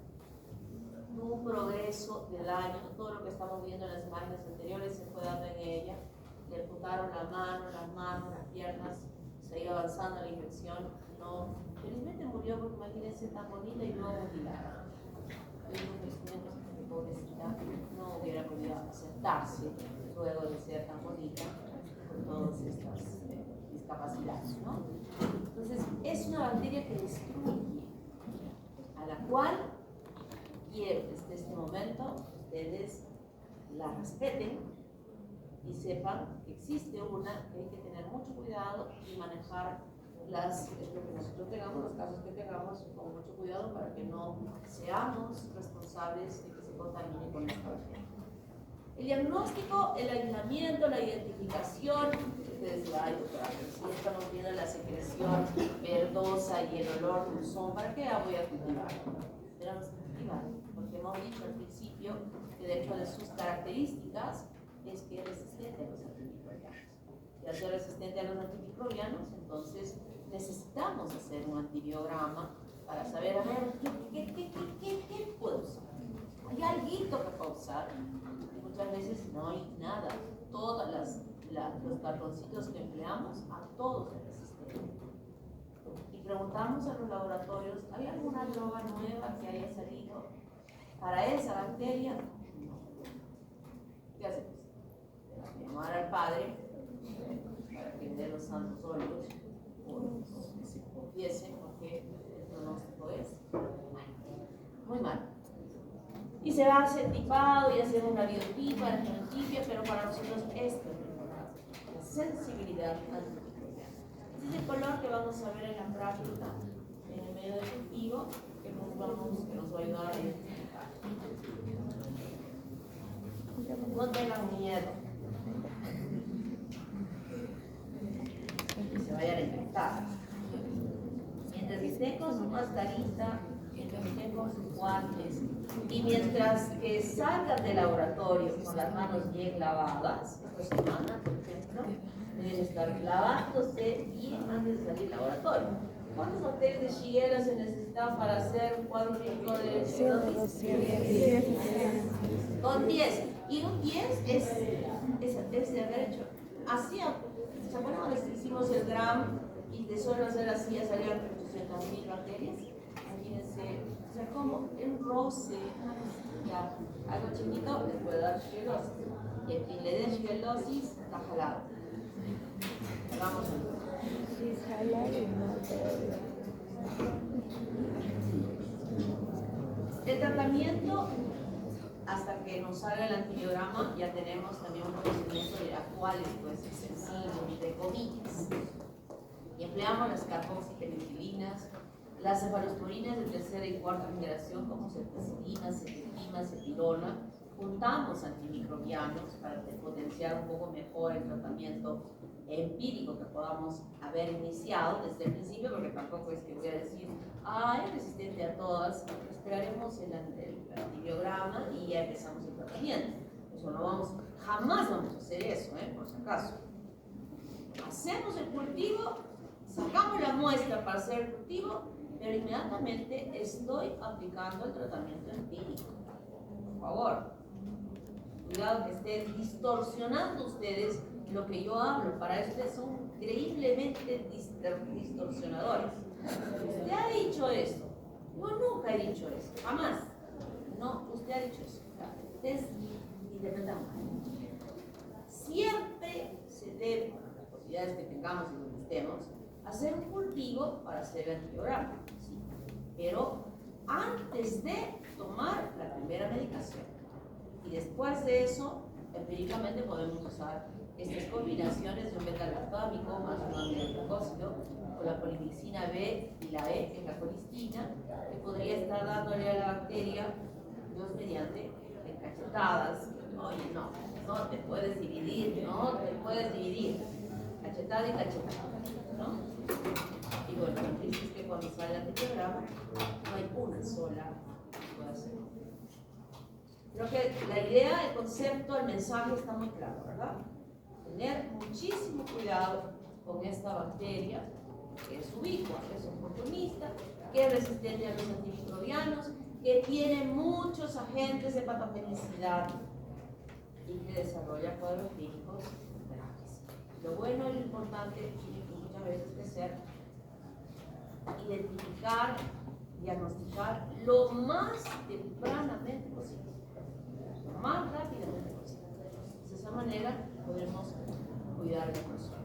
Tuvo un progreso de daño, todo lo que estamos viendo en las imágenes anteriores se fue dando en ella. Le amputaron las manos, las piernas, se iba avanzando la infección. No, felizmente murió porque imagínense tan bonita y luego mutilada. Pobrecita no hubiera podido aceptarse luego de ser tan bonita con todas estas discapacidades, ¿no? Entonces es una bacteria que destruye, a la cual quiero que desde este momento ustedes la respeten y sepan que existe una, que hay que tener mucho cuidado y manejar lo que nosotros tengamos, los casos que tengamos, con mucho cuidado para que no seamos responsables de que se contamine con esta bacteria. El diagnóstico, el aislamiento, la identificación, ustedes dirán, ay doctora, pero si estamos viendo la secreción verdosa y el olor dulzón, ¿para qué la voy a cultivar? Tenemos que cultivar, porque hemos dicho al principio que dentro de sus características es que es resistente a los antimicrobianos. Y al ser resistente a los antimicrobianos, entonces necesitamos hacer un antibiograma para saber, a ver, ¿qué puedo usar? ¿Hay algo que puedo usar? Y muchas veces no hay nada. Todos los cartoncitos que empleamos, a todos es resistente. Y preguntamos a los laboratorios, ¿hay alguna droga nueva que haya salido para esa bacteria? No. ¿Qué hacemos? Llamar al padre para que dé los santos óleos o que se confiese, porque el pronóstico es muy mal. Y se va a hacer tipado y hacer una biotipa, la genotipia, pero para nosotros esto es lo importante, la sensibilidad antimicrobiana. Este es el color que vamos a ver en la práctica, en el medio del cultivo, que nos va a ayudar a identificar. No tengan miedo. Que se vayan a infectar. Mientras estén con su mascarita, mientras estén con sus guantes y mientras que salgan del laboratorio con las manos bien lavadas, esta semana, por ejemplo, deben estar lavándose bien antes de salir del laboratorio. ¿Cuántos bacterias de Shigella se necesitan para hacer un cuadro clínico de cirrosis? 10. Con 10. Y un 10 es de haber hecho. Así, ¿se acuerdan cuando hicimos el GRAM y de solo hacer así ya salían 800.000 bacterias? Imagínense, o sea, como un roce, una cosilla, algo chiquito les puede dar shigellosis. Y a quien le dé shigellosis, está jalado. Vamos a ver. El tratamiento, hasta que nos salga el antibiograma, ya tenemos también un conocimiento de cuál es sencillo, entre comillas. Y empleamos las carboxipenicilinas, las cefalosporinas de tercera y cuarta generación, como ceftazidima, cetilima, cetilona. Juntamos antimicrobianos para potenciar un poco mejor el tratamiento empírico que podamos haber iniciado desde el principio, porque tampoco es que voy a decir, es resistente a todas, esperaremos el antibiograma y ya empezamos el tratamiento. Eso jamás vamos a hacer eso, por si acaso. Hacemos el cultivo, sacamos la muestra para hacer el cultivo, pero inmediatamente estoy aplicando el tratamiento empírico. Por favor, cuidado que estén distorsionando ustedes lo que yo hablo. Para eso ustedes son increíblemente distorsionadores. ¿Usted ha dicho esto? Yo nunca he dicho eso, jamás. no, usted ha dicho eso, ustedes interpretan mal. Siempre se debe, con las posibilidades que tengamos y donde estemos, hacer un cultivo para hacer el antibiograma, ¿sí? Pero antes de tomar la primera medicación. Y después de eso, empíricamente podemos usar estas combinaciones de un beta-lactámico más un aminoglucósido con la polimixina B y la E, que es la colistina, que podría estar dándole a la bacteria, Dios mediante, en cachetadas. Oye, no te puedes dividir, cachetada y cachetada, ¿no? Y bueno, lo triste es que cuando sale el antibiograma no hay una sola que pueda hacer. Creo que la idea, el concepto, el mensaje está muy claro, ¿verdad? Tener muchísimo cuidado con esta bacteria que es ubicua, que es oportunista, que es resistente a los antimicrobianos, que tiene muchos agentes de patogenicidad y que desarrolla cuadros clínicos graves. Lo bueno y lo importante tiene que muchas veces que ser identificar, diagnosticar lo más tempranamente posible, lo más rápidamente posible. De esa manera podemos cuidar de la persona.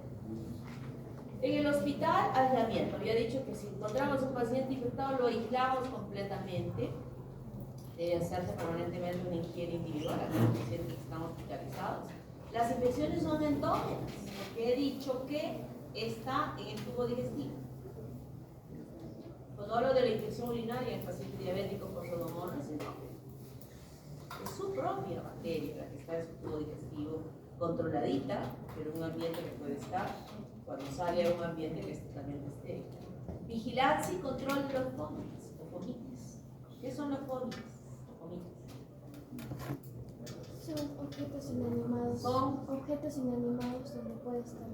En el hospital, aislamiento. Había dicho que si encontramos un paciente infectado, lo aislamos completamente. Debe hacerse permanentemente una higiene individual a los pacientes que están hospitalizados. Las infecciones son endógenas, porque he dicho que está en el tubo digestivo. Cuando hablo de la infección urinaria en pacientes diabéticos por pseudomonas, es endógena. Es su propia bacteria la que está en su tubo digestivo, controladita, pero en un ambiente que puede estar cuando sale a un ambiente que es totalmente estéril. Vigilancia y control de los fomites o fomites. ¿Qué son los fomites? Son objetos inanimados. Son objetos inanimados donde puede estar.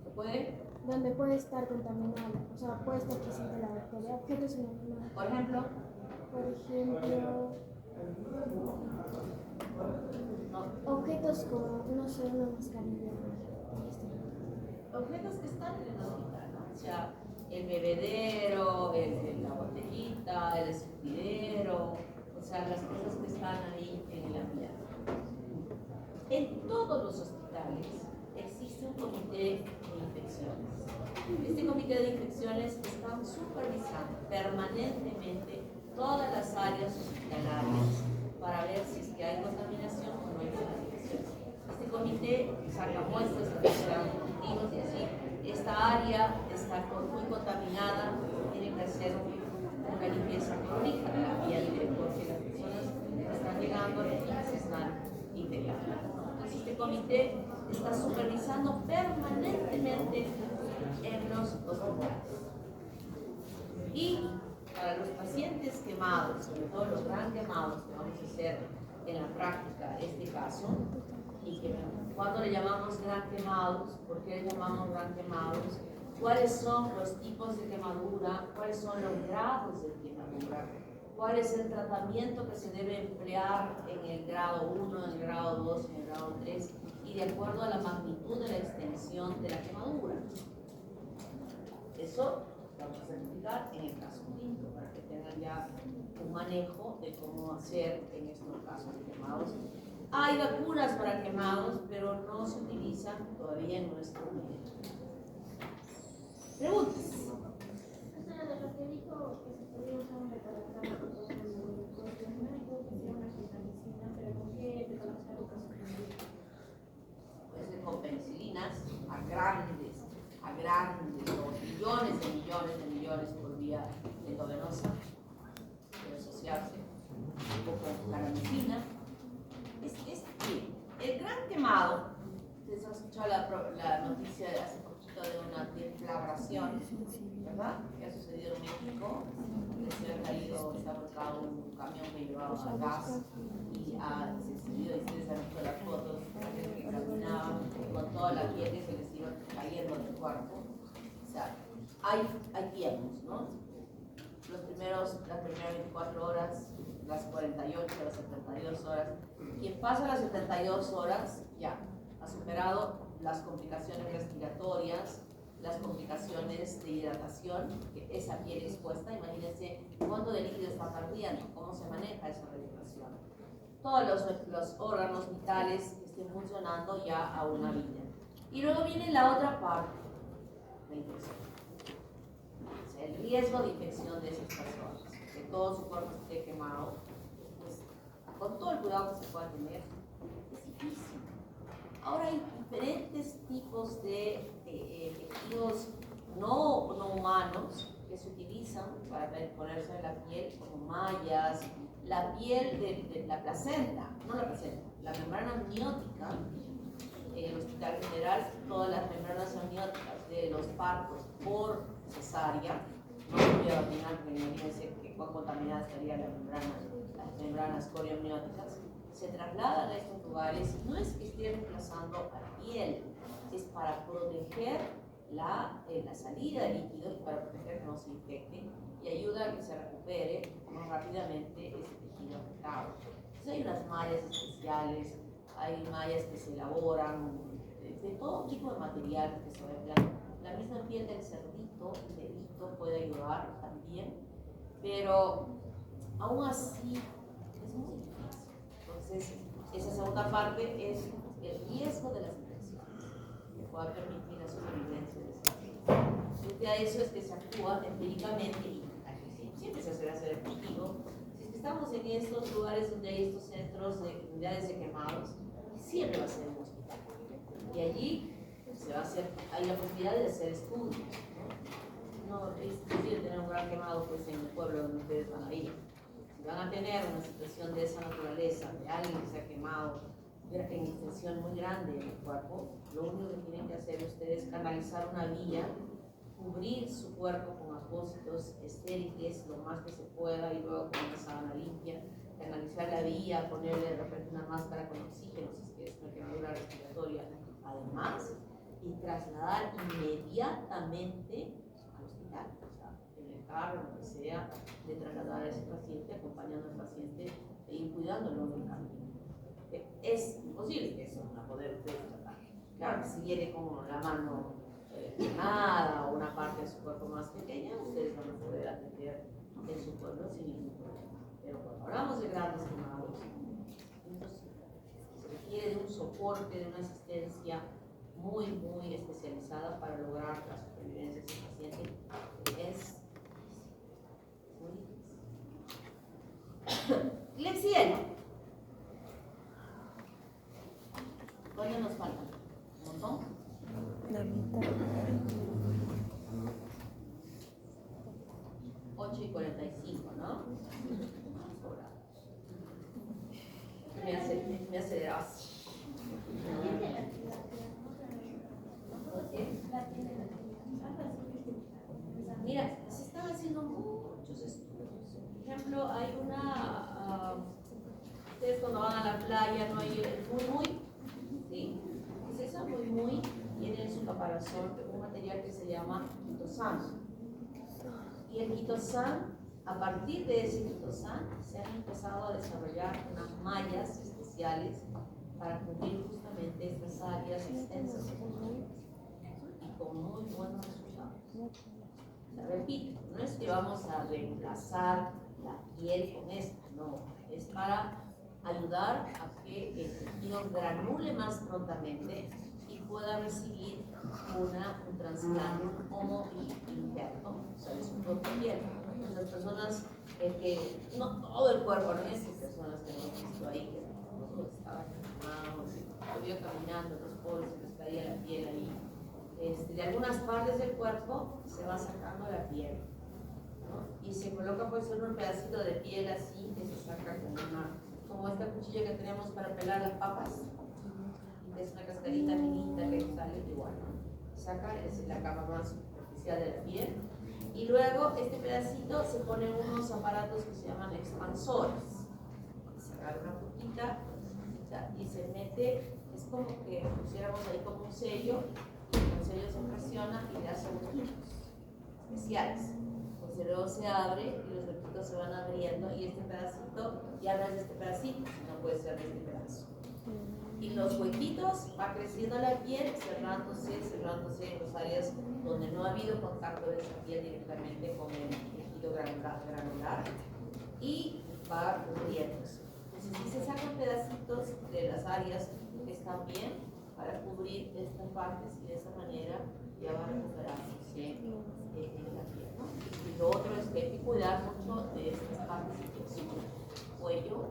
¿Se puede? Donde puede estar contaminada, o sea, puede estar presente la bacteria. Objetos inanimados. Por ejemplo, no. Objetos como, no sé, una mascarilla. Objetos que están en el hospital, ¿no? O sea, el bebedero, la botellita, el escupidero, o sea, las cosas que están ahí en el ambiente. En todos los hospitales existe un comité de infecciones. Este comité de infecciones está supervisando permanentemente todas las áreas hospitalarias para ver si es que hay contaminación o no hay contaminación. Este comité saca muestras de positivos y así. Esta área está muy contaminada, tiene que hacer una limpieza prolija del ambiente porque las personas están llegando y se están infectando. Entonces este comité está supervisando permanentemente en los hospitales. Y para los pacientes quemados, sobre todo los gran quemados que vamos a hacer en la práctica este caso, y que cuando le llamamos gran quemados, ¿por qué le llamamos gran quemados? ¿Cuáles son los tipos de quemadura? ¿Cuáles son los grados de quemadura? ¿Cuál es el tratamiento que se debe emplear en el grado 1, en el grado 2, en el grado 3? Y de acuerdo a la magnitud de la extensión de la quemadura. Eso vamos a explicar en el caso clínico para que tengan ya un manejo de cómo hacer en estos casos de quemados. Hay vacunas para quemados, pero no se utilizan todavía en nuestro medio. Preguntas. De lo que dijo que se podía usar un beta-lactámico con médico que sea una penicilina, pero ¿con qué beta-lactámico se podría? Pues con penicilinas a grandes, o millones por vía endovenosa, puede asociarse, o con caramicina. El gran quemado, ustedes han escuchado la noticia de hace poquito de una deflagración, ¿verdad? Que ha sucedido en México, que se ha caído, se ha volcado un camión que llevaba gas y se extendido, y ustedes han visto las fotos de que caminaban con toda la piel que se les iba cayendo del cuerpo. O sea, hay tiempos, ¿no? Las primeras 24 horas, las 48, las 72 horas. Quien pasa las 72 horas ya ha superado las complicaciones respiratorias, las complicaciones de hidratación, que esa piel expuesta. Imagínense cuánto de líquido está perdiendo, cómo se maneja esa rehabilitación. Todos los órganos vitales que estén funcionando ya a una vida. Y luego viene la otra parte, la infección. O sea, el riesgo de infección de esas personas, que todo su cuerpo esté quemado, pues, con todo el cuidado que se pueda tener, es difícil. Ahora hay diferentes tipos de tejidos no humanos que se utilizan para ponerse en la piel, como mallas, la piel de la placenta, no la placenta, la membrana amniótica. En el Hospital General, todas las membranas amnióticas de los partos por cesárea, no voy a opinar porque imagínense que cuán contaminada estarían las membranas corioamnióticas, se trasladan a estos lugares. No es que estén reemplazando a la piel, es para proteger la salida de líquidos, para proteger que no se infecte y ayuda a que se recupere más rápidamente ese tejido afectado. Entonces hay unas mallas especiales, hay mallas que se elaboran de todo tipo de material que se emplean. La misma piel del cerdito, el delito puede ayudar también, pero aún así es muy difícil. Entonces, esa segunda parte es el riesgo de las infecciones, que pueda permitir la supervivencia de esa piel. Frente a eso es que se actúa empíricamente y siempre se hace efectivo. Si es que estamos en estos lugares donde hay estos centros de unidades de quemados, siempre va a ser un hospital. Y allí se va a hacer, hay la posibilidad de hacer estudios. No es posible tener un gran quemado pues, en el pueblo donde ustedes van a ir. Si van a tener una situación de esa naturaleza, de alguien que se ha quemado en extensión muy grande en el cuerpo, lo único que tienen que hacer ustedes es canalizar una vía, cubrir su cuerpo con apósitos estériles lo más que se pueda y luego con una sábana limpia, canalizar la vía, ponerle de repente una máscara con oxígeno si es que es una quemadura respiratoria además, y trasladar inmediatamente al hospital, o sea, en el carro, lo que sea, de trasladar a ese paciente, acompañando al paciente e ir cuidándolo en el camino. Es imposible que eso no la poder ustedes tratar. Claro que si viene con la mano quemada o una parte de su cuerpo más pequeña, ustedes van a poder atender en su pueblo sin ningún problema. Pero cuando hablamos de grandes quemados, entonces se requiere de un soporte, de una asistencia muy, muy especializada para lograr la supervivencia de ese paciente. Es muy difícil. Lección. ¿Cuánto nos falta? ¿Un montón? La mitad. 8:45, ¿no? Me aceleras. Mira, se están haciendo muchos estudios. Por ejemplo, hay ustedes cuando van a la playa no hay el muy, ¿sí? Pues esa muy tiene en su caparazón un material que se llama quitosán. Y el quitosán, a partir de ese quitosán, se han empezado a desarrollar unas mallas especiales para cubrir justamente estas áreas extensas y con muy buenos resultados. O sea, repito, no es que vamos a reemplazar la piel con esta, no, es para ayudar a que el tejido granule más prontamente y pueda recibir un trasplante como interno, o sea, de su propia piel. Las personas que, no todo el cuerpo, no es personas que hemos visto ahí, que estaban quemados, yo caminando, los poros, se les caía la piel ahí. De algunas partes del cuerpo se va sacando la piel, ¿no? Y se coloca pues un pedacito de piel así que se saca como esta cuchilla que tenemos para pelar las papas, que es una cascarita finita que sale igual, ¿no? Saca la capa más superficial de la piel y luego este pedacito se pone en unos aparatos que se llaman expansores. Se agarra una puntita y se mete, es como que pusiéramos ahí como un sello. El sello se presiona y le hace huequitos especiales. Entonces luego se abre y los huequitos se van abriendo y este pedacito ya no es de este pedacito, sino puede ser de este pedazo. Y los huequitos va creciendo la piel, cerrándose en las áreas donde no ha habido contacto de esa piel directamente con el tejido granular y va cubriéndose. Entonces, si se sacan pedacitos de las áreas que están bien para cubrir estas partes y de esa manera ya va recuperándose en la piel, ¿no? Y lo otro es que hay que cuidar mucho de estas partes de cuello.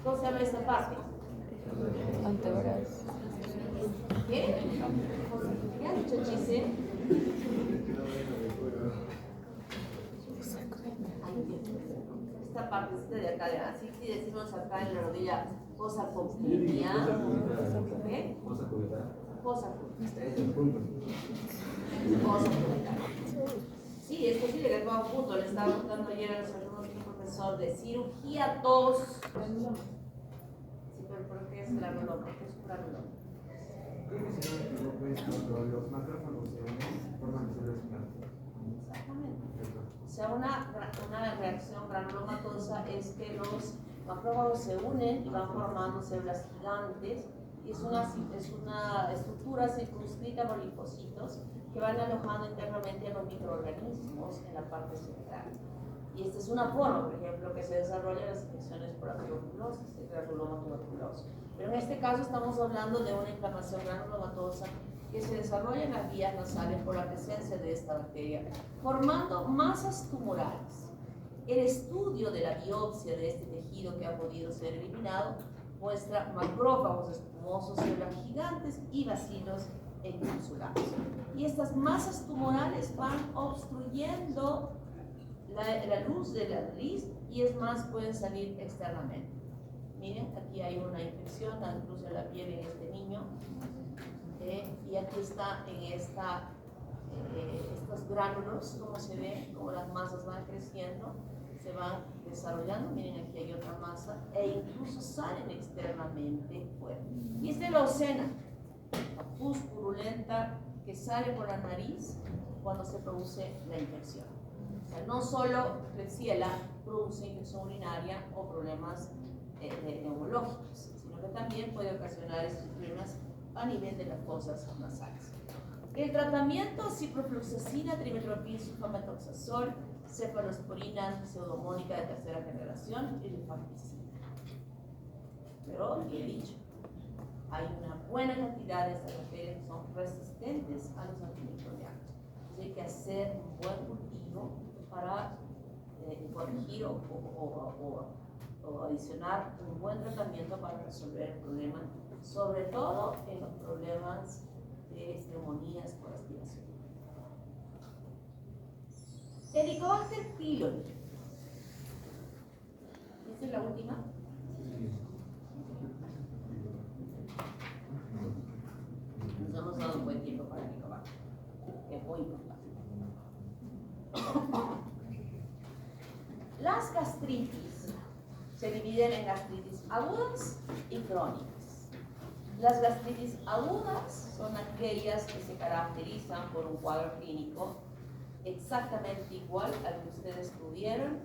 ¿Cómo se llama esta parte? Antebras. ¿Qué? ¿Qué ha dicho Chise? Esta partecita de acá, así si decimos acá en la rodilla, fosa cocínea. ¿Qué? Fosa Sí, es posible que toma un punto. Le estaba contando ayer a los alumnos un profesor de cirugía 2. Sí, pero ¿por qué es granuloma? ¿Qué es un granuloma? Los macrófagos se forman células gigantes. Exactamente. O sea, una reacción granulomatosa es que los macrófagos se unen y van formando células gigantes. Y es una estructura circunscrita por linfocitos que van alojando internamente a los microorganismos en la parte central. Y esta es una forma, por ejemplo, que se desarrolla en las infecciones por tuberculosis, el granuloma tuberculoso. Pero en este caso estamos hablando de una inflamación granulomatosa que se desarrolla en las vías nasales por la presencia de esta bacteria, formando masas tumorales. El estudio de la biopsia de este tejido que ha podido ser eliminado muestra macrófagos espumosos, células gigantes y bacilos encapsulados. Y estas masas tumorales van obstruyendo la luz de la nariz y es más, pueden salir externamente. Miren, aquí hay una infección, incluso en la piel en este niño. Y aquí está en estos gránulos, como se ve, como las masas van creciendo, se van desarrollando. Miren, aquí hay otra masa e incluso salen externamente fuera. Y esta es la ocena, la pus purulenta que sale por la nariz cuando se produce la infección. O sea, no solo Klebsiella produce infección urinaria o problemas neumológicos, sino que también puede ocasionar estos problemas a nivel de las fosas nasales. El tratamiento: ciprofloxacina, trimethoprim, sulfametoxazol, cefalosporina pseudomónica de tercera generación y rifampicina. Pero, y he dicho, hay una buena cantidad de estas bacterias que son resistentes a los antimicrobianos. Entonces hay que hacer un buen cultivo para corregir o adicionar un buen tratamiento para resolver el problema, sobre todo en los problemas de neumonías por aspiración. Helicobacter pylori. ¿Esta es la última? Nos hemos dado un buen tiempo para el Helicobacter, que es muy importante. Las gastritis se dividen en gastritis agudas y crónicas. Las gastritis agudas son aquellas que se caracterizan por un cuadro clínico exactamente igual al que ustedes tuvieron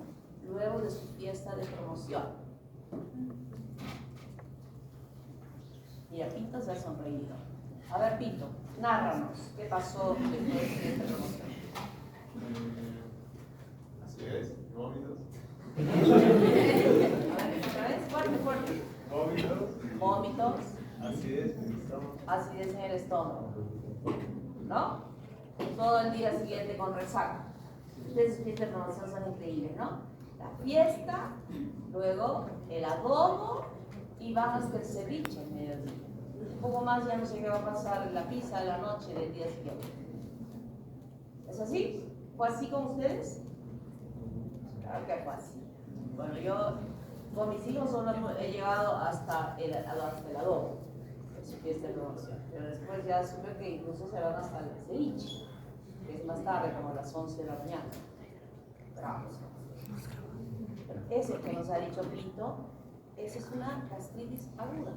luego de su fiesta de promoción. Mira, Pinto se ha sonreído. A ver, Pinto, nárranos, ¿qué pasó después de esta promoción? Así es, vómitos. A ver, otra vez, fuerte. Vómitos. Acidez en el estómago. Acidez en el estómago. ¿No? Todo el día siguiente con resaca. Ustedes sus fiestas de promoción son increíbles, ¿no? La fiesta, luego el adobo y van hasta el ceviche en mediodía. Un poco más ya no sé qué va a pasar la pizza de la noche del día siguiente. ¿Es así? ¿Fue así con ustedes? Claro que fue así. Bueno, yo con mis hijos solo he llegado hasta el adobo en su fiesta de promoción. Pero después ya supe que incluso se van hasta el ceviche, que es más tarde, como a las 11 de la mañana. Bravos. Pero ese que nos ha dicho Pinto, esa es una gastritis aguda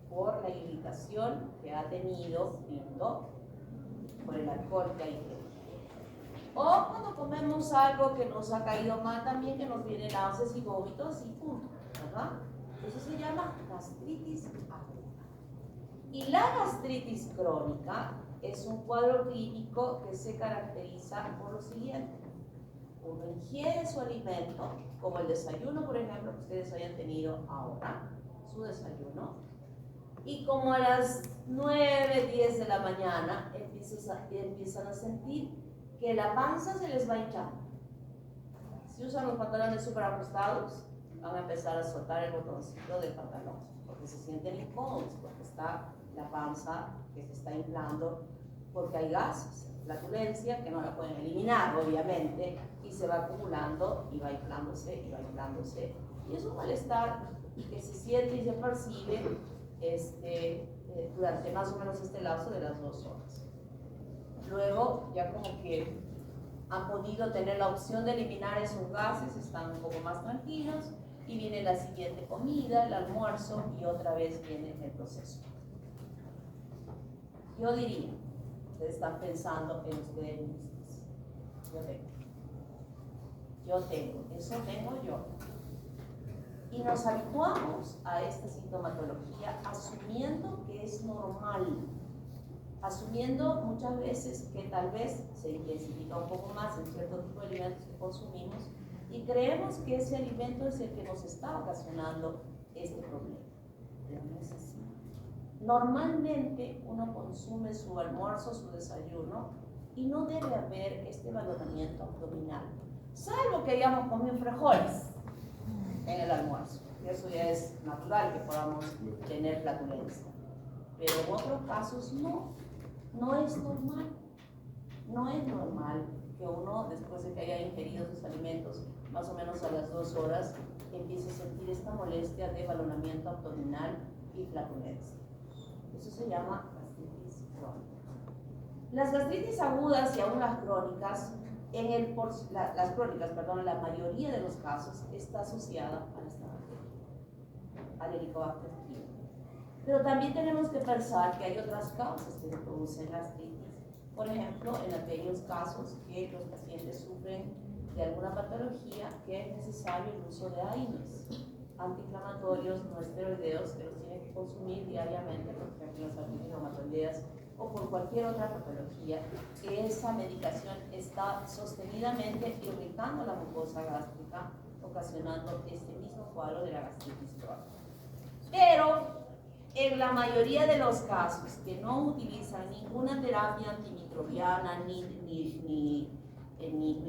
por la irritación que ha tenido Pinto por el alcohol que ha ingerido. O cuando comemos algo que nos ha caído mal también, que nos viene náuseas y vómitos y punto, ¿verdad? Eso se llama gastritis aguda. Y la gastritis crónica es un cuadro clínico que se caracteriza por lo siguiente. Uno ingiere su alimento, como el desayuno, por ejemplo, que ustedes hayan tenido ahora, su desayuno, y como a las 9, 10 de la mañana empiezan a sentir que la panza se les va hinchando. Si usan los pantalones súper ajustados, van a empezar a soltar el botoncito del pantalón, porque se sienten incómodos, porque está la panza que se está inflando, porque hay gases, flatulencia, que no la pueden eliminar, obviamente, y se va acumulando y va inflándose y va inflándose. Y es un malestar que se siente y se percibe durante más o menos este lapso de las 2 horas. Luego, ya como que han podido tener la opción de eliminar esos gases, están un poco más tranquilos, y viene la siguiente comida, el almuerzo, y otra vez viene el proceso. Yo diría, ustedes están pensando en ustedes mismos. Yo tengo, eso tengo yo. Y nos habituamos a esta sintomatología asumiendo que es normal, asumiendo muchas veces que tal vez se intensifica un poco más en cierto tipo de alimentos que consumimos y creemos que ese alimento es el que nos está ocasionando este problema. Pero no es así. Normalmente uno consume su almuerzo, su desayuno y no debe haber este valoramiento abdominal, salvo que hayamos comido frijoles en el almuerzo. Y eso ya es natural que podamos tener flatulencia. Pero en otros casos no es normal. No es normal que uno, después de que haya ingerido sus alimentos, más o menos a las 2 horas, empiece a sentir esta molestia de balonamiento abdominal y flatulencia. Eso se llama gastritis crónica. Las gastritis agudas y aún las crónicas, las crónicas, en la mayoría de los casos, está asociada a esta bacteria, al Helicobacter pylori. Pero también tenemos que pensar que hay otras causas que producen gastritis. Por ejemplo, en aquellos casos que los pacientes sufren de alguna patología que es necesario el uso de AINES, antiinflamatorios no esteroideos, que los tienen que consumir diariamente, por ejemplo, las artritis reumatoideas o por cualquier otra patología, que esa medicación está sostenidamente irritando la mucosa gástrica, ocasionando este mismo cuadro de la gastritis crónica. Pero en la mayoría de los casos que no utilizan ninguna terapia antimicrobiana ni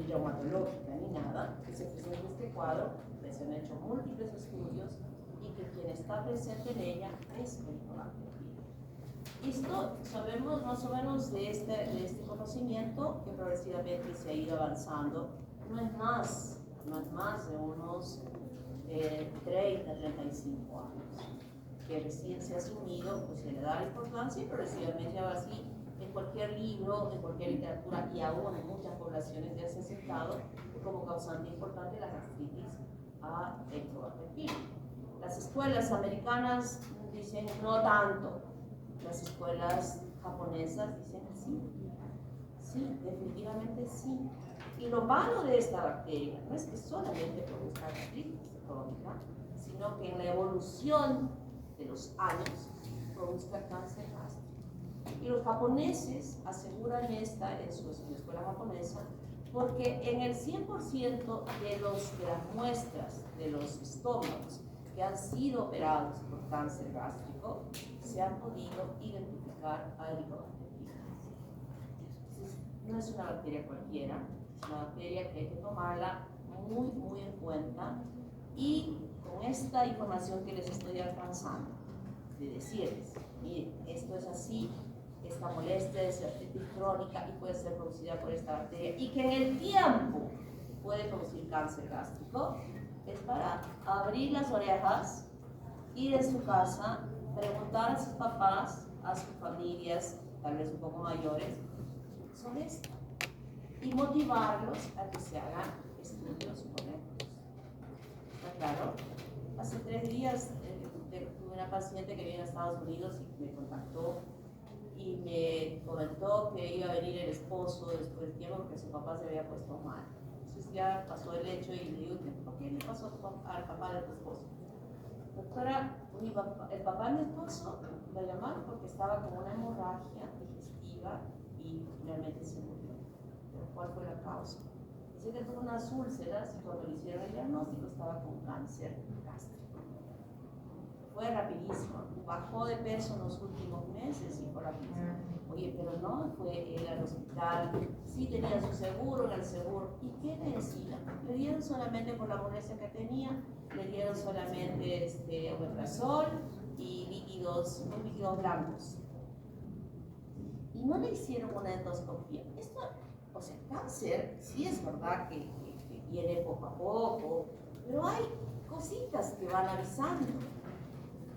reumatológica ni nada, que se presenta este cuadro, que se han hecho múltiples estudios y que quien está presente en ella es el Helicobacter pylori. Esto sabemos más o menos de este conocimiento que progresivamente se ha ido avanzando. No es más de unos 30, 35 años que recién se ha asumido, pues se le da la importancia y progresivamente ahora sí, en cualquier libro, en cualquier literatura y aún en muchas poblaciones ya se ha aceptado como causante importante la gastritis a Helicobacter pylori. Las escuelas americanas dicen no tanto, las escuelas japonesas dicen sí, definitivamente sí. Y lo malo de esta bacteria no es que solamente produzca gastritis crónica, sino que en la evolución de los años produzca cáncer gástrico. Y los japoneses aseguran esta en su escuela japonesa porque en el 100% de las muestras de los estómagos que han sido operados por cáncer gástrico se han podido identificar a Helicobacter pylori. No es una bacteria cualquiera, es una bacteria que hay que tomarla muy en cuenta y con esta información que les estoy alcanzando, de decirles, miren, esto es así, esta molestia es gastritis crónica y puede ser producida por esta bacteria y que en el tiempo puede producir cáncer gástrico, es para abrir las orejas, ir a su casa, preguntar a sus papás, a sus familias, tal vez un poco mayores, sobre esto y motivarlos a que se hagan estudios correctos. ¿Está claro? Hace 3 días tuve una paciente que viene a Estados Unidos y me contactó y me comentó que iba a venir el esposo después del tiempo porque su papá se había puesto mal. Entonces ya pasó el hecho y le digo, ¿por qué le pasó al papá de tu esposo? Doctora, el papá de mi esposo lo llamaron porque estaba con una hemorragia digestiva y finalmente se murió. ¿Pero cuál fue la causa? Dice que tuvo unas úlceras y cuando le hicieron el diagnóstico estaba con cáncer gástrico. Fue rapidísimo, bajó de peso en los últimos meses y fue rapidísimo. Oye, pero no, fue él al hospital, sí tenía su seguro, en el seguro. ¿Y qué le decían? Le dieron solamente por la molestia que tenía, le dieron solamente omeprazol y líquidos blancos. Y no le hicieron una endoscopía. Esto, o sea, cáncer, sí es verdad que viene poco a poco, pero hay cositas que van avisando.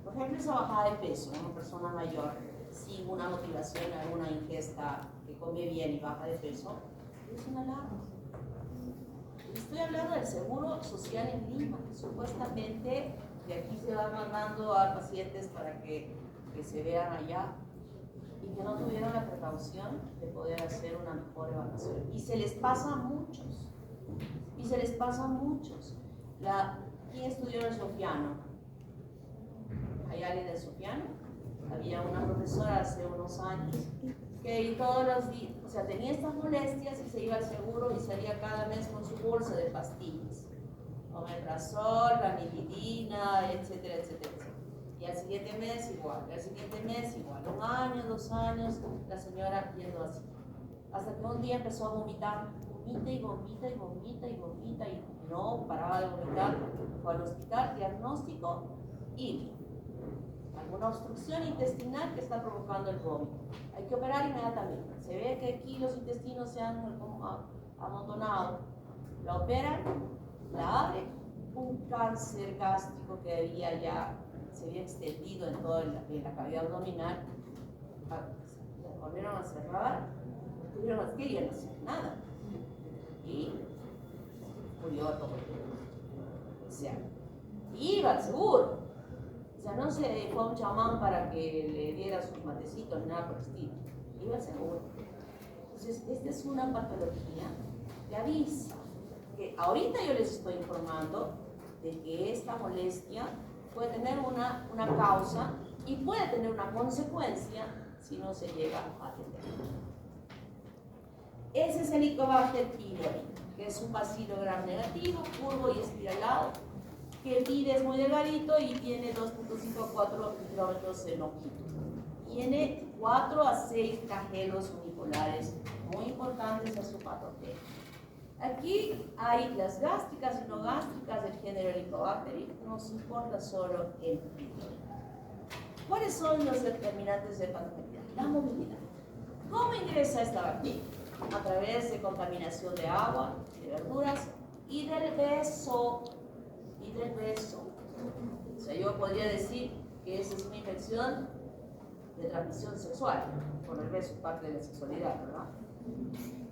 Por ejemplo, esa bajada de peso en una persona mayor, sin una motivación, alguna ingesta que come bien y baja de peso, es una alarma. Estoy hablando del seguro social en Lima, que supuestamente de aquí se va mandando a pacientes para que se vean allá y que no tuvieron la precaución de poder hacer una mejor evaluación. Y se les pasa a muchos. ¿Quién estudió en Sofiano? ¿Hay alguien de Sofiano? Había una profesora hace unos años que todos los días, o sea, tenía estas molestias y se iba al seguro y salía cada mes con su bolsa de pastillas. Omeprazol, ranitidina, etcétera, etcétera, etcétera. Y al siguiente mes igual, un año, 2 años, la señora yendo así. Hasta que un día empezó a vomitar, y no paraba de vomitar. Fue al hospital, diagnóstico, y alguna obstrucción intestinal que está provocando el vómito. Hay que operar inmediatamente. Se ve que aquí los intestinos se han amontonado. La operan, la abren, un cáncer gástrico que se había extendido en toda la cavidad abdominal. La volvieron a cerrar, no querían hacer nada. Y murió a todo el tiempo. O sea, iba al seguro. O sea, no se fue a un chamán para que le diera sus matecitos, nada por el estilo. Iba al seguro. Entonces, esta es una patología que avisa que ahorita yo les estoy informando de que esta molestia puede tener una causa y puede tener una consecuencia si no se llega a atender. Ese es el Helicobacter pylori, que es un bacilo gram negativo, curvo y espiralado, que mide, es muy delgadito y tiene 2.5 a 4 kilómetros de longitud. Tiene 4 a 6 flagelos unipolares muy importantes a su patogenia. Aquí hay las gástricas y no gástricas del género Helicobacter, nos importa solo el pylori. ¿Cuáles son los determinantes de patogenia? La movilidad. ¿Cómo ingresa esta bacteria? A través de contaminación de agua, de verduras y del beso. O sea, yo podría decir que esa es una infección de transmisión sexual, por el beso, parte de la sexualidad, ¿verdad?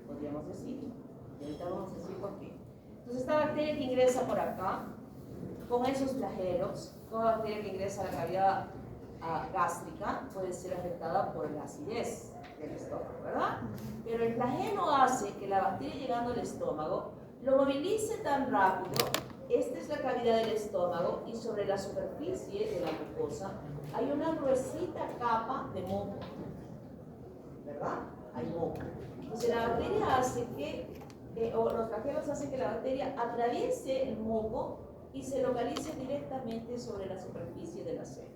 Podríamos decir. Y ahorita vamos a decir por qué. Entonces, esta bacteria que ingresa por acá, con esos flagelos, toda bacteria que ingresa a la cavidad gástrica puede ser afectada por la acidez del estómago, ¿verdad? Pero el flagelo hace que la bacteria llegando al estómago lo movilice tan rápido. Esta es la cavidad del estómago y sobre la superficie de la mucosa hay una gruesita capa de moco, ¿verdad? Hay moco. Entonces la bacteria hace los flagelos hacen que la bacteria atraviese el moco y se localice directamente sobre la superficie de las células.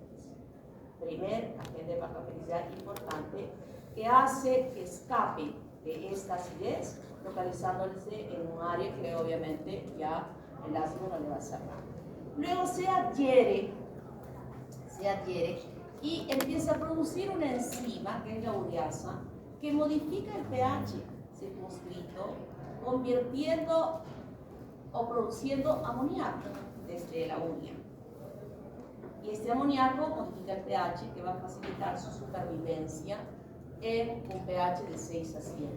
Primer agente patogenicidad importante que hace que escape de esta acidez, localizándose en un área que obviamente ya el ácido no le va a cerrar. Luego se adhiere y empieza a producir una enzima, que es la ureasa, que modifica el pH circunscrito, convirtiendo o produciendo amoníaco desde la urea. Y este amoníaco modifica el pH, que va a facilitar su supervivencia en un pH de 6 a 7.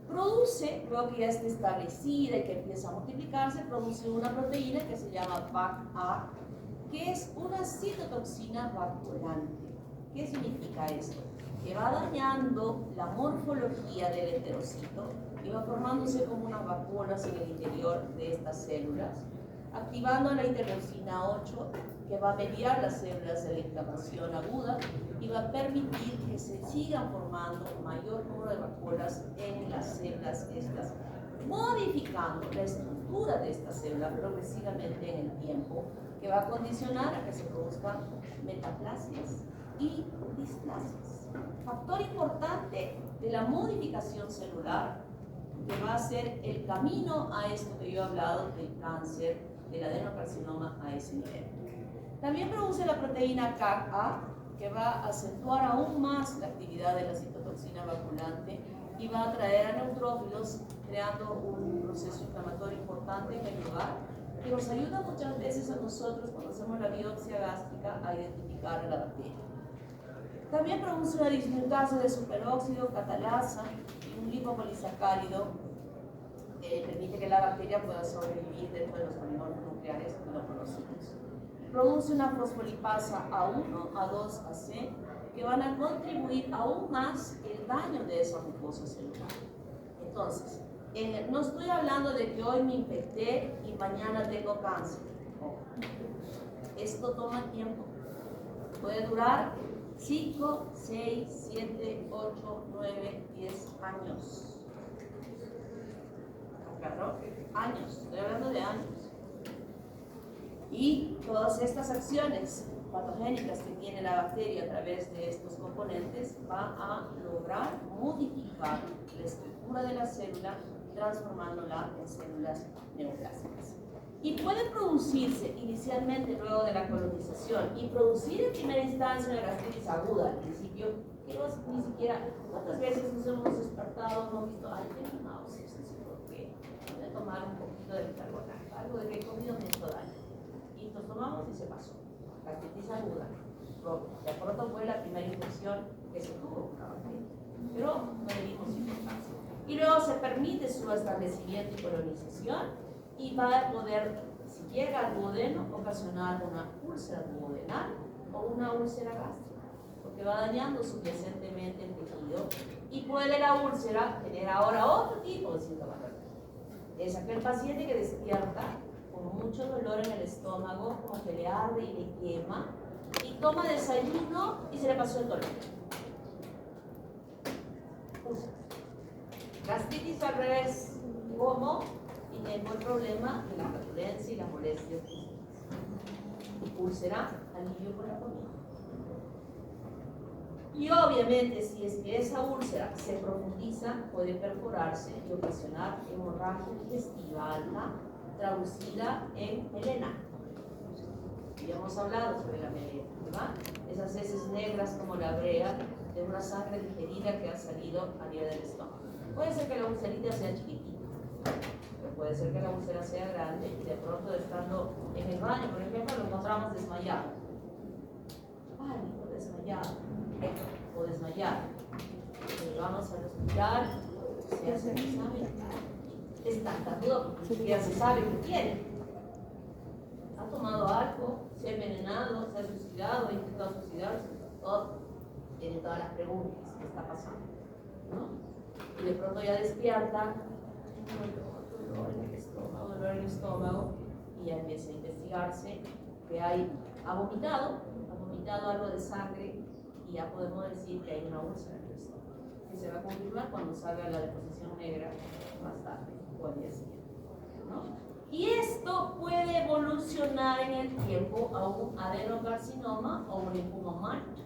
Produce, luego que ya está establecida y que empieza a multiplicarse, produce una proteína que se llama PAC-A, que es una citotoxina vacuolante, ¿Qué significa esto? Que va dañando la morfología del enterocito y va formándose como unas vacuolas en el interior de estas células, activando la interleucina 8, que va a mediar las células de la inflamación aguda y va a permitir que se sigan formando mayor número de vacuolas en las células estas, modificando la estructura de esta célula progresivamente en el tiempo, que va a condicionar a que se produzcan metaplasias y displasias. Factor importante de la modificación celular que va a ser el camino a esto que yo he hablado del cáncer, del adenocarcinoma a ese nivel. También produce la proteína CAC-A, que va a acentuar aún más la actividad de la citotoxina vaculante y va a atraer a neutrófilos, creando un proceso inflamatorio importante en el lugar, que nos ayuda muchas veces a nosotros cuando hacemos la biopsia gástrica a identificar a la bacteria. También produce una dismutasa de superóxido, catalasa y un lipopolisacárido que permite que la bacteria pueda sobrevivir dentro de los polinomios nucleares que lo conocemos. Produce una fosfolipasa A1, A2, AC, que van a contribuir aún más el daño de esa mucosa celular. Entonces, no estoy hablando de que hoy me infecté y mañana tengo cáncer. No. Esto toma tiempo. Puede durar 5, 6, 7, 8, 9, 10 años. Claro, años, estoy hablando de años. Y todas estas acciones patogénicas que tiene la bacteria a través de estos componentes va a lograr modificar la estructura de la célula, transformándola en células neoplásicas. Y puede producirse inicialmente luego de la colonización y producir en primera instancia una gastritis aguda al principio, que no ni siquiera, ¿cuántas veces nos hemos despertado, hemos visto, ay, tengo náuseas, no sé por qué, voy a tomar un poquito de bicarbonato, algo de que he comido me hizo daño, y nos tomamos y se pasó, gastritis aguda, de pronto fue la primera infección que se tuvo, pero no le dimos importancia. Y luego se permite su establecimiento y colonización, y va a poder, si llega al duodeno, ocasionar una úlcera duodenal o una úlcera gástrica, porque va dañando subyacentemente el tejido y puede la úlcera tener ahora otro tipo de sintomatología. Es aquel paciente que despierta con mucho dolor en el estómago, como que le arde y le quema, y toma desayuno y se le pasó el dolor. Úlcera. Gastritis al revés, ¿cómo? Y tengo el problema de la flatulencia y las molestias físicas. Úlcera, alivio con la comida. Y obviamente, si es que esa úlcera se profundiza, puede perforarse y ocasionar hemorragia digestiva alta, traducida en melena. Ya hemos hablado sobre la melena, ¿verdad? Esas heces negras como la brea de una sangre digerida que ha salido a nivel del estómago. Puede ser que la ulcerita sea chiquitita, pero puede ser que la úlcera sea grande y de pronto estando en el baño, por ejemplo, lo encontramos desmayado. Pánico, desmayado o desmayado. Vamos al hospital, se hace el examen. Es tan duda porque ya se sabe que tiene. Ha tomado algo, se ha envenenado, se ha suicidado, ha intentado suicidarse, todo. Tiene todas las preguntas, ¿qué está pasando? ¿No? Y de pronto ya despierta, dolor en el estómago, y ya empieza a investigarse que ha vomitado algo de sangre, y ya podemos decir que hay una úlcera en el estómago, que se va a confirmar cuando salga la deposición negra más tarde o al día siguiente, ¿no? Y esto puede evolucionar en el tiempo a un adenocarcinoma o un linfoma MALT.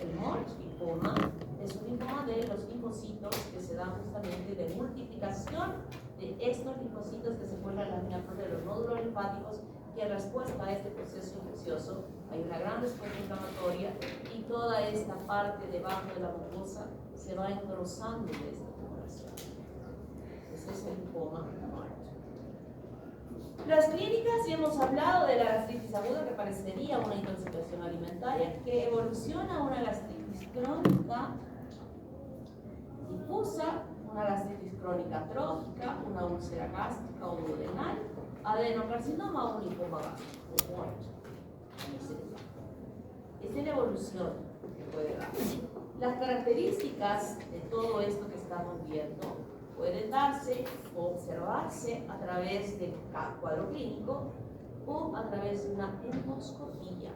El MALT linfoma es un linfoma de los linfocitos que se dan justamente de multiplicación de estos linfocitos que se encuentran en la línea de los nódulos linfáticos, que en respuesta a este proceso infeccioso hay una gran respuesta inflamatoria y toda esta parte debajo de la mucosa se va engrosando de esta tumoración. Ese es el linfoma MALT. Las clínicas, y hemos hablado de la gastritis aguda, que parecería una intoxicación alimentaria, que evoluciona a una gastritis crónica difusa, una gastritis crónica trófica, una úlcera gástrica o duodenal, adenocarcinoma o un linfoma gástrico. Esta es la evolución que puede darse. Las características de todo esto que estamos viendo pueden darse o observarse a través del cuadro clínico o a través de una endoscopía,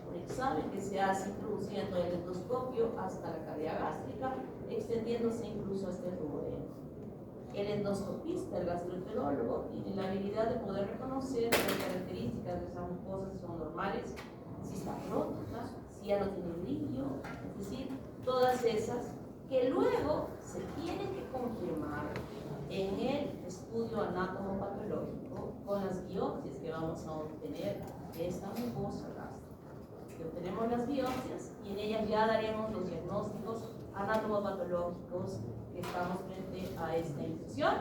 un examen que se hace introduciendo el endoscopio hasta la cavidad gástrica, extendiéndose incluso hasta el duodeno. El endoscopista, el gastroenterólogo, tiene la habilidad de poder reconocer las características de esas mucosas si son normales, si está rota, si ya no tiene brillo, es decir, todas esas que luego se tienen que confirmar en el estudio anatomopatológico con las biopsias que vamos a obtener de esta mucosa gástrica. Que obtenemos las biopsias y en ellas ya daremos los diagnósticos anatomopatológicos que estamos frente a esta infección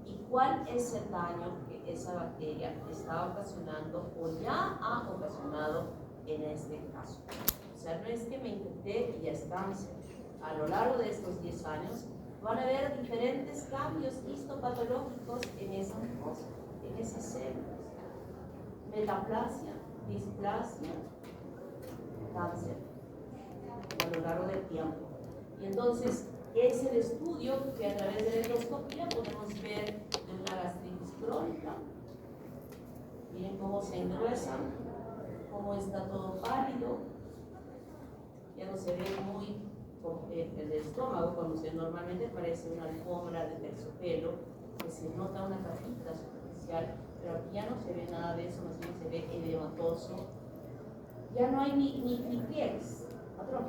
y cuál es el daño que esa bacteria está ocasionando o ya ha ocasionado en este caso. O sea, no es que me infecté y ya es cáncer. A lo largo de estos 10 años van a haber diferentes cambios histopatológicos en esa mucosa, en esas células. Metaplasia, displasia, cáncer a lo largo del tiempo. Y entonces es el estudio que a través de la endoscopía podemos ver de una gastritis crónica. Miren cómo se engruesan, cómo está todo pálido, ya no se ve muy el estómago, cuando normalmente parece una alfombra de terciopelo, que se nota una capita superficial, pero aquí ya no se ve nada de eso, más bien se ve edematoso. Ya no hay ni pliegues, patrón.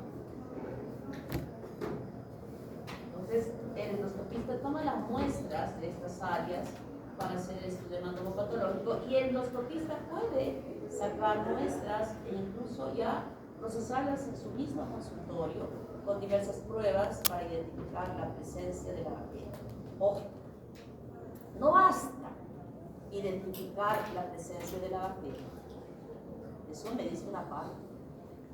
Entonces, el endoscopista toma las muestras de estas áreas para hacer el estudio anatomopatológico y el endoscopista puede sacar muestras e incluso ya procesarlas en su mismo consultorio con diversas pruebas para identificar la presencia de la bacteria. Ojo, no basta identificar la presencia de la bacteria. Eso me dice una parte.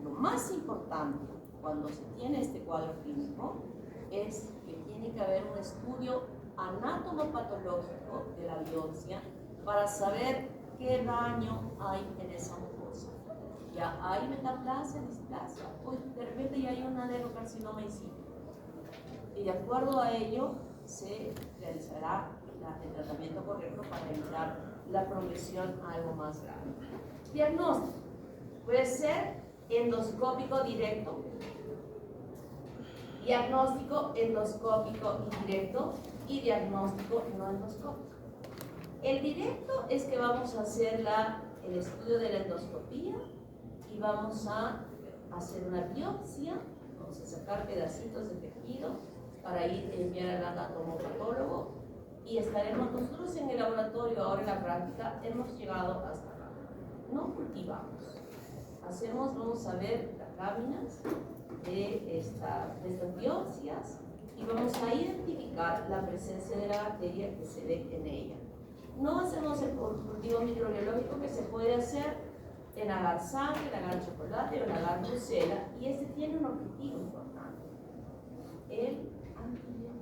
Lo más importante cuando se tiene este cuadro clínico es que tiene que haber un estudio anatomopatológico de la biopsia para saber qué daño hay en esa mucosa. Ya hay metaplasia, displasia, pues de repente ya hay un adenocarcinoma incisivo. Y de acuerdo a ello se realizará el tratamiento correcto para evitar la progresión a algo más grave. Diagnóstico. Puede ser endoscópico directo, diagnóstico endoscópico indirecto y diagnóstico no endoscópico. El directo es que vamos a hacer el estudio de la endoscopía y vamos a hacer una biopsia, vamos a sacar pedacitos de tejido para ir a enviar al anatomopatólogo y estaremos nosotros en el laboratorio. Ahora en la práctica hemos llegado hasta acá. No cultivamos, vamos a ver las láminas de estas biopsias y vamos a identificar la presencia de la bacteria que se ve en ella. No hacemos el cultivo microbiológico que se puede hacer en agar sangre, en agar chocolate o en agar brucela, y este tiene un objetivo importante, el antiviral.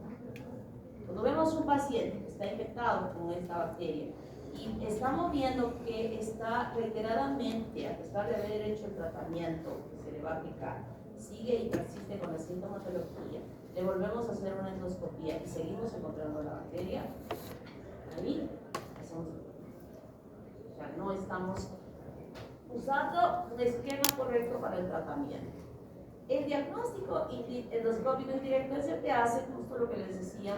Cuando vemos un paciente que está infectado con esta bacteria y estamos viendo que está reiteradamente, a pesar de haber hecho el tratamiento que se le va a aplicar, sigue y persiste con la sintomatología, le volvemos a hacer una endoscopía y seguimos encontrando la bacteria, ahí hacemos, o sea, no estamos usando un esquema correcto para el tratamiento. El diagnóstico endoscópico indirecto es el que hace justo lo que les decía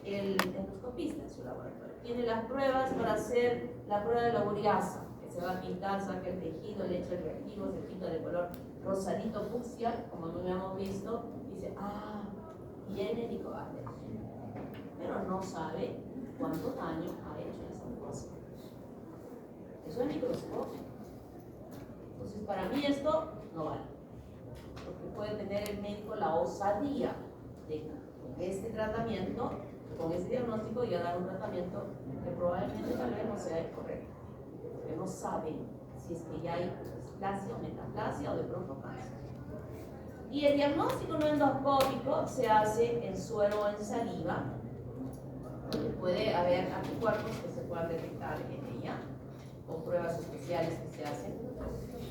el endoscopista en su laboratorio. Tiene las pruebas para hacer la prueba de la uriasa, que se va a pintar, saca el tejido, le echa el reactivo, se pinta de color rosadito fucsia, como no habíamos visto, y dice, tiene Helicobacter, pero no sabe cuánto daño ha hecho esa mucosa. Eso es microscopio. Entonces, para mí esto no vale, porque puede tener el médico la osadía de, con este tratamiento, con este diagnóstico, y a dar un tratamiento que probablemente tal vez no sea el correcto, porque no saben si es que ya hay displasia o metaplasia o de pronto cáncer. Y el diagnóstico no endoscópico se hace en suero o en saliva, donde puede haber anticuerpos que se puedan detectar en ella, con pruebas especiales que se hacen.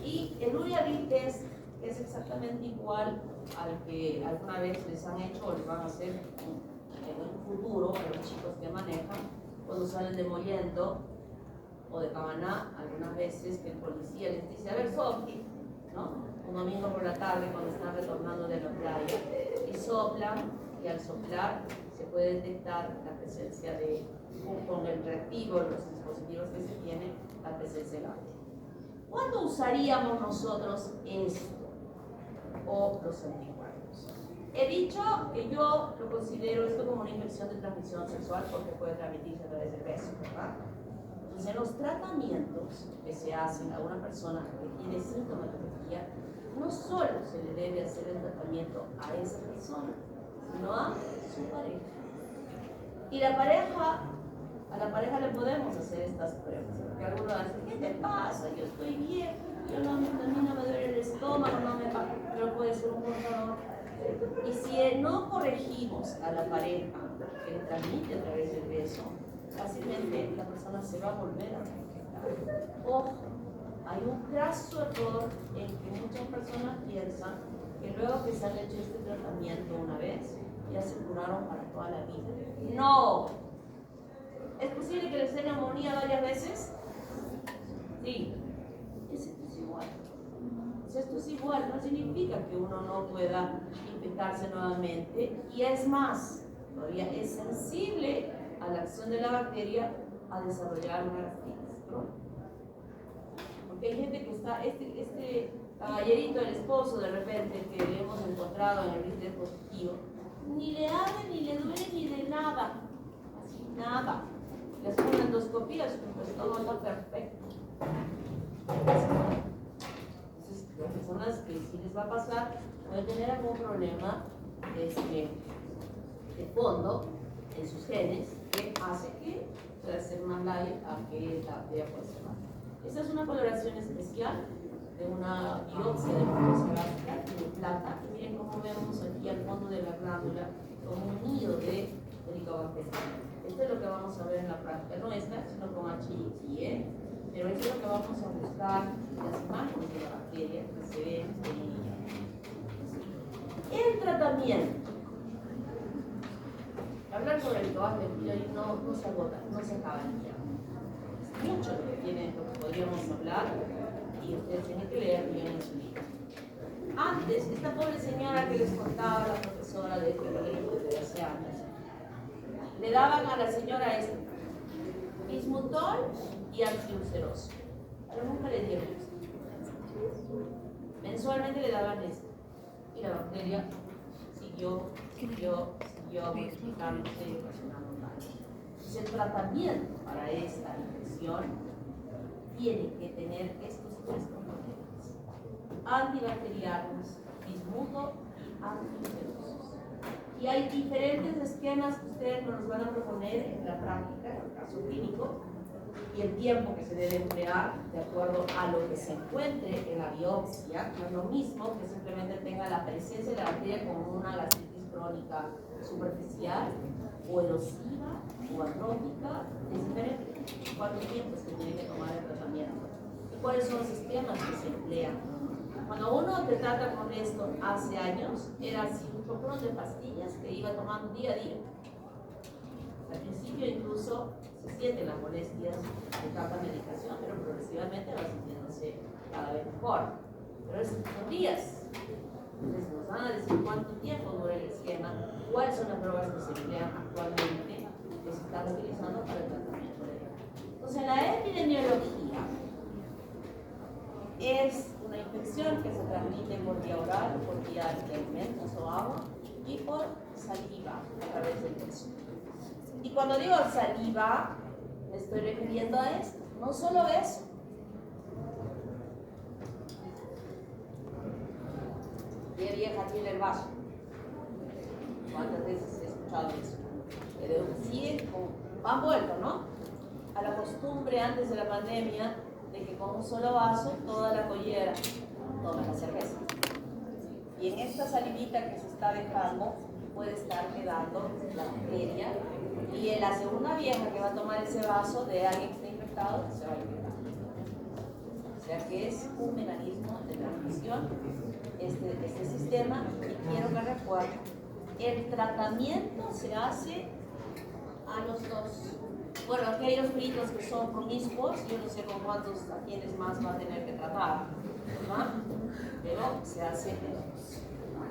Y el URIA-BIL test es exactamente igual al que alguna vez les han hecho o les van a hacer en un futuro a los chicos que manejan cuando salen de Mollendo o de Camaná, algunas veces que el policía les dice, a ver, sople, ¿no? Un domingo por la tarde cuando están retornando de la playa y soplan, y al soplar se puede detectar la presencia de, con el reactivo, los dispositivos que se tienen, la presencia de la bacteria. ¿Cuándo usaríamos nosotros esto o los anticuerpos? He dicho que yo lo considero esto como una infección de transmisión sexual porque puede transmitirse a través del beso, ¿verdad? Entonces, en los tratamientos que se hacen a una persona que tiene sintomatología, no solo se le debe hacer el tratamiento a esa persona, sino a su pareja. Y a la pareja le podemos hacer estas pruebas, porque algunos dicen, ¿qué te pasa? Yo estoy bien, a mí no me duele el estómago, pero puede ser un cortador. Y si no corregimos a la pareja que transmite a través del beso, fácilmente la persona se va a volver a infectar. Ojo, hay un graso error en que muchas personas piensan que luego que se han hecho este tratamiento una vez, ya se curaron para toda la vida. ¡No! ¿Es posible que les dé neumonía varias veces? Sí. Esto es igual. Esto es igual, no significa que uno no pueda infectarse nuevamente. Y es más, todavía es sensible a la acción de la bacteria a desarrollar una gastritis crónica. Porque hay gente que está, este caballerito, el esposo, de repente, que hemos encontrado en el Richter positivo, ni le arde, ni le duele, ni de nada. Así, nada. Le hacen una endoscopía, pues todo está perfecto. Entonces, las personas que sí les va a pasar pueden tener algún problema de fondo en sus genes que hace que pueda ser más light a que la bacteria pueda ser más. Esta es una coloración especial de una biopsia de mucosa gástrica de plata. Y miren cómo vemos aquí al fondo de la glándula como un nido de helicobacterias. Esto es lo que vamos a ver en la práctica nuestra, sino con HIE, pero esto es lo que vamos a buscar en las imágenes de la bacteria que se ven en el tratamiento. Hablar sobre el helicobacter no se agota, no se acaba el día. Es mucho lo que podríamos hablar y ustedes tienen que leer bien en su libro. Antes, esta pobre señora que les contaba la profesora de este colegio de hace años, le daban a la señora esto, bismutol y antiulceroso, pero nunca le dieron esto. Mensualmente le daban esto y la bacteria siguió multiplicándose y ocasionando daño. Entonces, el tratamiento para esta infección tiene que tener estos tres componentes: antibacterianos, bismuto y antiulcerosos. Y hay diferentes esquemas que ustedes nos van a proponer en la práctica, en el caso clínico, y el tiempo que se debe emplear de acuerdo a lo que se encuentre en la biopsia. No es lo mismo que simplemente tenga la presencia de la bacteria como una gastritis crónica superficial o erosiva o atrófica. Es diferente. ¿Cuánto tiempo se tiene que tomar el tratamiento? ¿Y cuáles son los esquemas que se emplean? Cuando uno te trata con esto hace años, era así, un poco de pastillas que iba tomando día a día. Al principio incluso se sienten las molestias de tanta medicación, pero progresivamente va sintiéndose cada vez mejor. Pero son días. Entonces nos van a decir cuánto tiempo dura el esquema, cuáles son las drogas que se emplean actualmente, que se están utilizando para el tratamiento de él. Entonces la epidemiología es una infección que se transmite por vía oral, por vía de alimentos o agua y por saliva a través del beso. Y cuando digo saliva, me estoy refiriendo a esto, no solo eso. ¿Qué vieja tiene el vaso? ¿Cuántas veces he escuchado eso? Pero siguen van vuelto, ¿no? A la costumbre antes de la pandemia de que con un solo vaso toda la collera toma la cerveza. Y en esta salivita que se está dejando puede estar quedando la bacteria, y en la segunda vieja que va a tomar ese vaso de alguien que está infectado se va a infectar. O sea que es un mecanismo de transmisión tema y quiero que recuerden, el tratamiento se hace a los dos. Bueno, aquellos peritos que son promiscuos, yo no sé con cuántos, a quienes más va a tener que tratar, ¿verdad? Pero se hace a los dos.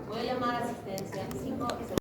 Voy a llamar a asistencia 5 segundos.